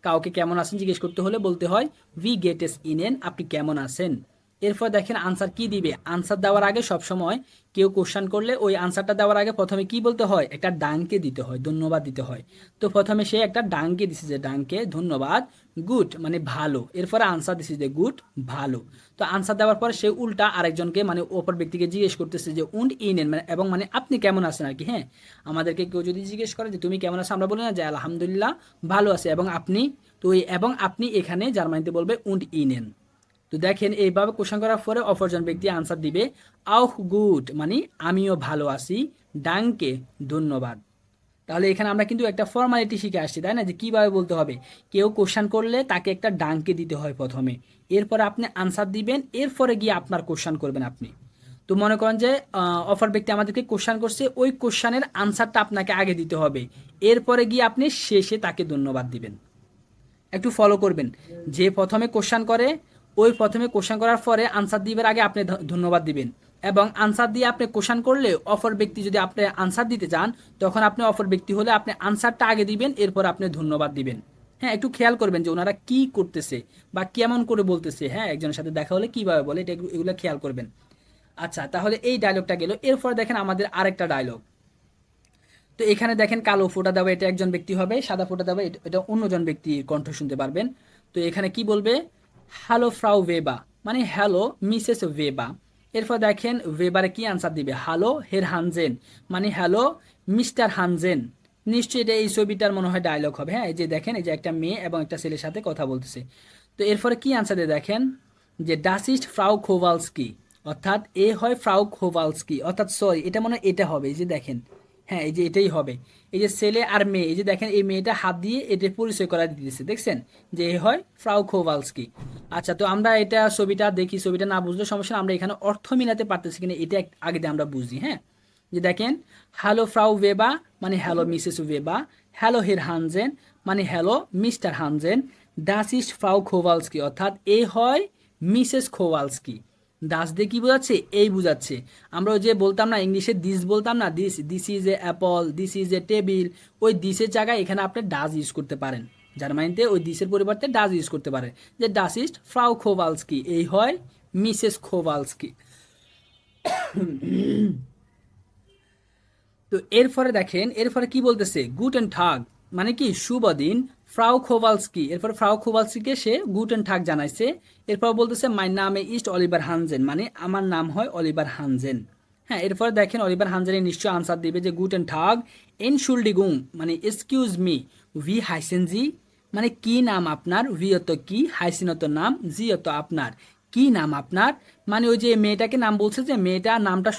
কাউকে কেমন আছেন জিজ্ঞেস করতে হলে বলতে হয় ভি গেট এস ইনেন, আপনি কেমন আছেন। এরপর দেখেন আনসার কি দিবে, আনসার দেওয়ার আগে সবসময় কেউ কোশ্চান করলে ওই আনসারটা দেওয়ার আগে প্রথমে কি বলতে হয়, একটা ডাঙ্কে দিতে হয়, ধন্যবাদ দিতে হয়। তো প্রথমে সে একটা ডাঙ্কে দিছে যে ডাঙ্কে ধন্যবাদ, গুড মানে ভালো, এরপরে আনসার দিছে যে গুড ভালো। তো আনসার দেওয়ার পর সে উল্টা আরেকজনকে মানে অপর ব্যক্তিকে জিজ্ঞেস করতেছে যে উন্ড ইনেন মানে এবং মানে আপনি কেমন আছেন আর কি। হ্যাঁ আমাদেরকে কেউ যদি জিজ্ঞেস করে যে তুমি কেমন আছো, আমরা বলি না যে আলহামদুলিল্লাহ ভালো আছে, এবং আপনি, তো এই এবং আপনি এখানে জার্মানিতে বলবে উন্ড ইনেন। তো দেখেন এইভাবে কোশ্চেন করার পরে অপরজন ব্যক্তি আনসার দিবে আউহ গুড মানে আমিও ভালো আছি, ডাঙ্কে ধন্যবাদ। তাহলে এখানে আমরা কিন্তু একটা ফর্মালিটি শিখে আসছি তাই না, যে কিভাবে বলতে হবে। কেউ কোশ্চেন করলে তাকে একটা ডাঙ্কে দিতে হয় প্রথমে, এরপরে আপনি আনসার দিবেন, এরপরে গিয়ে আপনার কোশ্চেন করবেন আপনি। তো মনে করেন যে অপর ব্যক্তি আমাদেরকে কোশ্চেন করছে, ওই কোশ্চেনের আনসারটা আপনাকে আগে দিতে হবে, এরপরে গিয়ে আপনি শেষে তাকে ধন্যবাদ দিবেন। একটু ফলো করবেন, যে প্রথমে কোশ্চেন করে ওই প্রথমে কোশ্চেন করার পরে আনসার দিবার আগে আপনি ধন্যবাদ দিবেন, এবং আনসার দিয়ে আপনি কোশ্চেন করলে অপর ব্যক্তি যদি আপনি আনসার দিতে চান তখন আপনি অপর ব্যক্তি হলে আপনি আনসারটা আগে দিবেন, এরপর আপনি ধন্যবাদ দিবেন। হ্যাঁ একটু খেয়াল করবেন যে ওনারা কি করতেছে বা কেমন করে বলতেছে, হ্যাঁ একজনের সাথে দেখা হলে কিভাবে বলে, এটা এগুলো খেয়াল করবেন। আচ্ছা তাহলে এই ডায়লগটা গেল। এরপর দেখেন আমাদের আরেকটা ডায়লগ। তো এখানে দেখেন কালো ফোঁটা দেওয়া এটা একজন ব্যক্তি হবে, সাদা ফোঁটা দেওয়া এটা অন্যজন ব্যক্তির কণ্ঠ শুনতে পারবেন। তো এখানে কি বলবে, হ্যালো ফ্রাউ ভেবা মানে হ্যালো মিসেস ভেবা। এরপর দেখেন ভেবারে কি আনসার দিবে, হ্যালো হের হানজেন মানে হ্যালো মিস্টার হানজেন। নিশ্চয়ই এটা এই ছবিটার মনে হয় ডায়লগ হবে। হ্যাঁ এই যে দেখেন এই যে একটা মেয়ে এবং একটা ছেলের সাথে কথা বলতেছে। তো এরপরে কি আনসার দিয়ে দেখেন যে ডাস ইস্ট ফ্রাউ খোভালস্কি, অর্থাৎ এ হয় ফ্রাউ খোভালস্কি, অর্থাৎ সরি এটা মনে হয় এটা হবে, এই যে দেখেন, হ্যাঁ এই যে এটাই হবে। এই যে ছেলে আর মেয়ে, এই যে দেখেন এই মেয়েটা হাত দিয়ে এটা পরিচয় করা দিতেছে, দেখছেন যে এ হয় ফ্রাউ খোভালস্কি। আচ্ছা তো আমরা এটা ছবিটা দেখি, ছবিটা না বুঝলে সমস্যা না, আমরা এখানে অর্থ মিলাতে পারতেছি কিনা এটা আগে দিয়ে আমরা বুঝি। হ্যাঁ যে দেখেন হ্যালো ফ্রাউ ভেবা মানে হ্যালো মিসেস ভেবা, হ্যালো হের হানজেন মানে হ্যালো মিস্টার হানজেন, ডাস ইস্ট ফ্রাউ খোভালস্কি অর্থাৎ এ হয় মিসেস খোভালস্কি। দাস দিয়ে কি বোঝাচ্ছে, এই বোঝাচ্ছে। আমরা ওই যে বলতাম না ইংলিশে দিস বলতাম না, this is a Apple, this is a table, ওই দিসের জায়গায় এখানে আপনি ডাজ ইউজ করতে পারেন। জার্মানিতে ওই দিসের পরিবর্তে ডাজ ইউজ করতে পারেন, যে ডাস ইস্ট ফ্রাউ খোভালস্কি এই হয় মিসেস খোভালস্কি। তো এরপরে দেখেন এরপরে কি বলতেছে, গুটেন ঠাগ মানে কি শুভ দিন, ফ্রাউ খোভালস্কি এরপর ফ্রাউ খোভালস্কিকে সে গুটেন ঠাগ জানাইছে। এরপর বলতেছে মাই নামে ইস্ট অলিভার হানজেন মানে আমার নাম হয় অলিভার হানজেন। হ্যাঁ এরপরে দেখেন অলিভার হানজেনের নিশ্চয় আনসার দিবে যে গুটেন ঠাগ এনশুল্ডিগুং মানে এক্সকিউজ মি, ভি হাইসেন জি মানে কি নাম আপনার, ভি অত কি, হাইসেন অত নাম, জি অত আপনার, কি নাম আপনার মানে ওই যে মেয়েটাকে নাম বলছে, যে মেয়েটা নামটা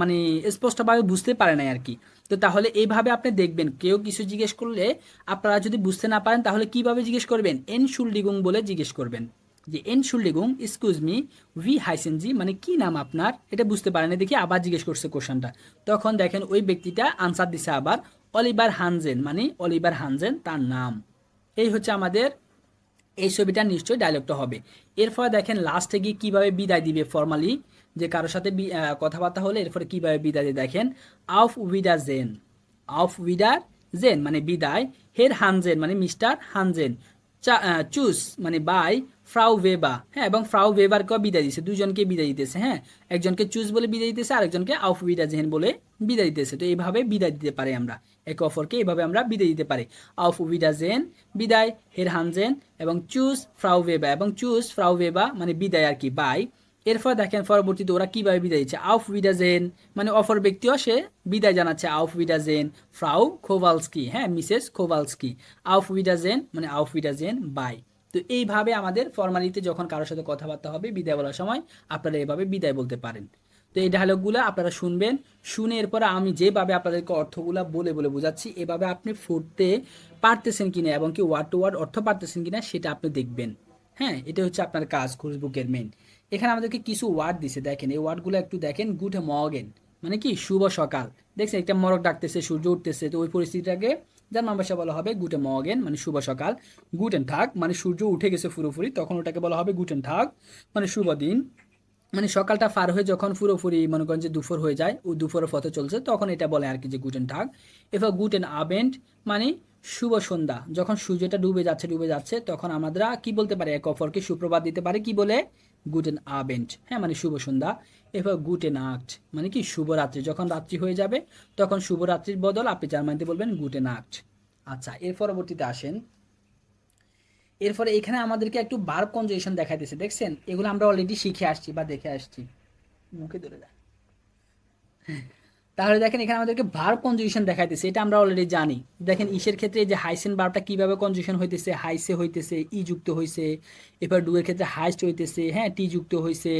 মানে স্পষ্টভাবে বুঝতে পারে না আর কি। তো তাহলে এইভাবে আপনি দেখবেন কেউ কিছু জিজ্ঞেস করলে আপনারা যদি বুঝতে না পারেন তাহলে কিভাবে জিজ্ঞেস করবেন, এনশুল্ডিগুং বলে জিজ্ঞেস করবেন, যে এনশুল্ডিগুং এক্সকিউজ মি ভি হাইসেন জি মানে কি নাম আপনার, এটা বুঝতে পারেন দেখি আবার জিজ্ঞেস করছে কোশ্চেনটা, তখন দেখেন ওই ব্যক্তিটা আনসার দিছে আবার অলিভার হানজেন মানে অলিভার হানজেন তার নাম। এই হচ্ছে আমাদের এই ছবিটা নিশ্চয়ই ডায়লগটা হবে। এরপরে দেখেন লাস্টে গিয়ে কীভাবে বিদায় দিবে ফর্মালি, যে কারোর সাথে কথাবার্তা হলে এরপরে কীভাবে বিদায় দিয়ে দেখেন, আউফ উইডারজেন, আউফ উইডারজেন মানে বিদায়, হের হানজেন মানে মিস্টার হানজেন, চুজ মানে বাই ফ্রাউ ভেবা, হ্যাঁ, এবং ফ্রাউ ভেবারকেও বিদায় দিতেছে, দুজনকে বিদায় দিতেছে, হ্যাঁ, একজনকে চুজ বলে বিদায় দিতেছে, আরেকজনকে আউফ উইডারজেন বলে বিদায় দিতেছে। তো এইভাবে বিদায় দিতে পারি আমরা, একে অপরকে এইভাবে আমরা বিদায় দিতে পারি। আউফ উইডারজেন বিদায়, হের হানজেন, এবং চুজ ফ্রাউ ভেবা, এবং চুজ ফ্রাউ ভেবা মানে বিদায় আর কি, বাই। এরপর দেখেন পরবর্তীতে ওরা কিভাবে বিদায় দিচ্ছে, আউফ উইডারজেন মানে অপর ব্যক্তিও সে বিদায় জানাচ্ছে, আউফ উইডারজেন ফ্রাউ খোভালস্কি, হ্যাঁ, মিসেস খোভালস্কি, আউফ উইডারজেন মানে আউফ উইডারজেন বাই। তো এইভাবে আমাদের ফর্মালিতে যখন কারোর সাথে কথাবার্তা হবে বিদায় বলার সময় আপনারা এভাবে বিদায় বলতে পারেন। তো এই ডায়লগগুলো আপনারা শুনবেন, শুনে এরপরে আমি যেভাবে আপনাদেরকে অর্থগুলো বলে বলে বোঝাচ্ছি এভাবে আপনি ফুটতে পারতেছেন কিনা এবং কি ওয়ার্ড টু ওয়ার্ড অর্থ পারতেছেন কিনা সেটা আপনি দেখবেন। হ্যাঁ, এটা হচ্ছে আপনার কাজ কুইজবুকের মেইন। এখানে আমাদেরকে কিছু ওয়ার্ড দিছে, দেখেন এই ওয়ার্ডগুলো একটু দেখেন। গুড মর্গেন মানে কি শুভ সকাল, দেখছেন একটা মরক ডাকতেছে, সূর্য উঠতেছে, তো ওই পরিস্থিতিটাকে জার্মান ভাষা বলা হবে গুটে মর্গেন মানে শুভ সকাল। গুটেন ঠাক মানে সূর্য উঠে গেছে পুরোপুরি, তখন ওটাকে বলা হবে গুটেন ঠাক মানে শুভ দিন। মানে সকালটা পার হয়ে যখন পুরোপুরি মনে করেন যে দুপুর হয়ে যায়, ও দুপুরের পথে চলছে, তখন এটা বলে আর কি যে গুটেন ঠাক। এবার গুটেন আবেন্ড মানে শুভ সন্ধ্যা, যখন সূর্যটা ডুবে যাচ্ছে তখন আমরা কি বলতে পারি, এক অপরকে সুপ্রভাত দিতে পারি কি বলে, গুটেন আবেন্ড, হ্যাঁ, মানে শুভ সন্ধ্যা। এবার গুটেন নাক্ট মানে কি শুভরাত্রি, যখন রাত্রি হয়ে যাবে তখন শুভরাত্রির বদল আপনি জার্মানিতে বলবেন গুটেন নাক্ট। আচ্ছা, এর পরবর্তীতে আসেন। এরপরে এখানে আমাদেরকে একটু ভার্ব কনজুগেশন দেখাইতেছে, দেখছেন এগুলো আমরা অলরেডি শিখে আসছি বা দেখে আসছি, মুখে ধরে যায়। তাহলে দেখেন এখানে আমাদেরকে ভার্ব কনজুগেশন দেখাইতেছে, এটা আমরা অলরেডি জানি। দেখেন ইসের ক্ষেত্রে এই যে হাইসেন ভার্বটা কিভাবে কনজুগেশন হইতেছে, হাইসে হইতেছে, ই যুক্ত হইছে। এরপর ডু এর ক্ষেত্রে হাইস্ট হইতেছে, হ্যাঁ, টি যুক্ত হইছে।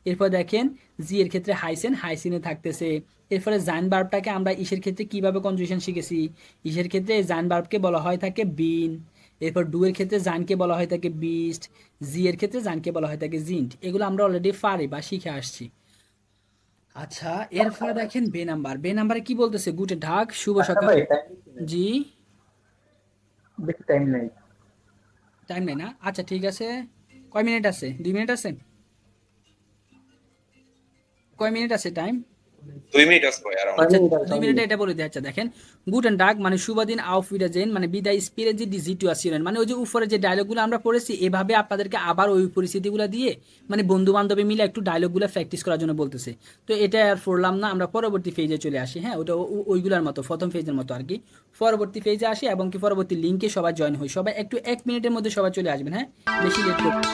এরপর দেখেন জি এর ক্ষেত্রে হাইসেন, হাইসিনে থাকতেছে। এরপরে জাইন ভার্বটাকে আমরা ইসের ক্ষেত্রে কিভাবে কনজুগেশন শিখেছি, ইসের ক্ষেত্রে জাইন ভার্বকে বলা হয় থাকে বিন। এরপর ডু এর ক্ষেত্রে জানকে বলা হয় থাকে বিস্ট, জি এর ক্ষেত্রে জানকে বলা হয় থাকে জিন্ট। এগুলো আমরা অলরেডি পারি বা শিখে আসছি। আচ্ছা, এরপরে দেখেন বে নাম্বার, বে নাম্বারে কি বলতেছে, গুটে ঢাক শুভ সকাল। জি, বেশি টাইম নেই। টাইম নেই না, আচ্ছা ঠিক আছে। কয় মিনিট আছে, 2 মিনিট আছে, কয় মিনিট আছে টাইম, 2 মিনিট আছে ভাই around। আচ্ছা 2 মিনিটে এটা বলে দিই। আচ্ছা দেখেন, গুটেন ডাক মানে শুভ দিন, আউফ উইডারজেন মানে বিদায়, স্পিরেজি ডিজি টু আসিরেন মানে ওই যে উপরে যে ডায়লগগুলো আমরা পড়েছি এভাবে আপনাদেরকে আবার ওই পরিস্থিতিগুলো দিয়ে মানে বন্ধু বান্ধবী মিলে একটু ডায়লগগুলো প্র্যাকটিস করার জন্য বলতেছে। তো এটা আর পড়লাম না, আমরা পরবর্তী ফেজে চলে আসি। হ্যাঁ, ওটা ওইগুলোর মতো প্রথম ফেজের মতো আর কি। পরবর্তী ফেজে আসি এবং কি পরবর্তী লিঙ্কে সবাই জয়েন হই, সবাই একটু 1 মিনিটের মধ্যে সবাই চলে আসবেন, হ্যাঁ, বেশি লেট করবেন।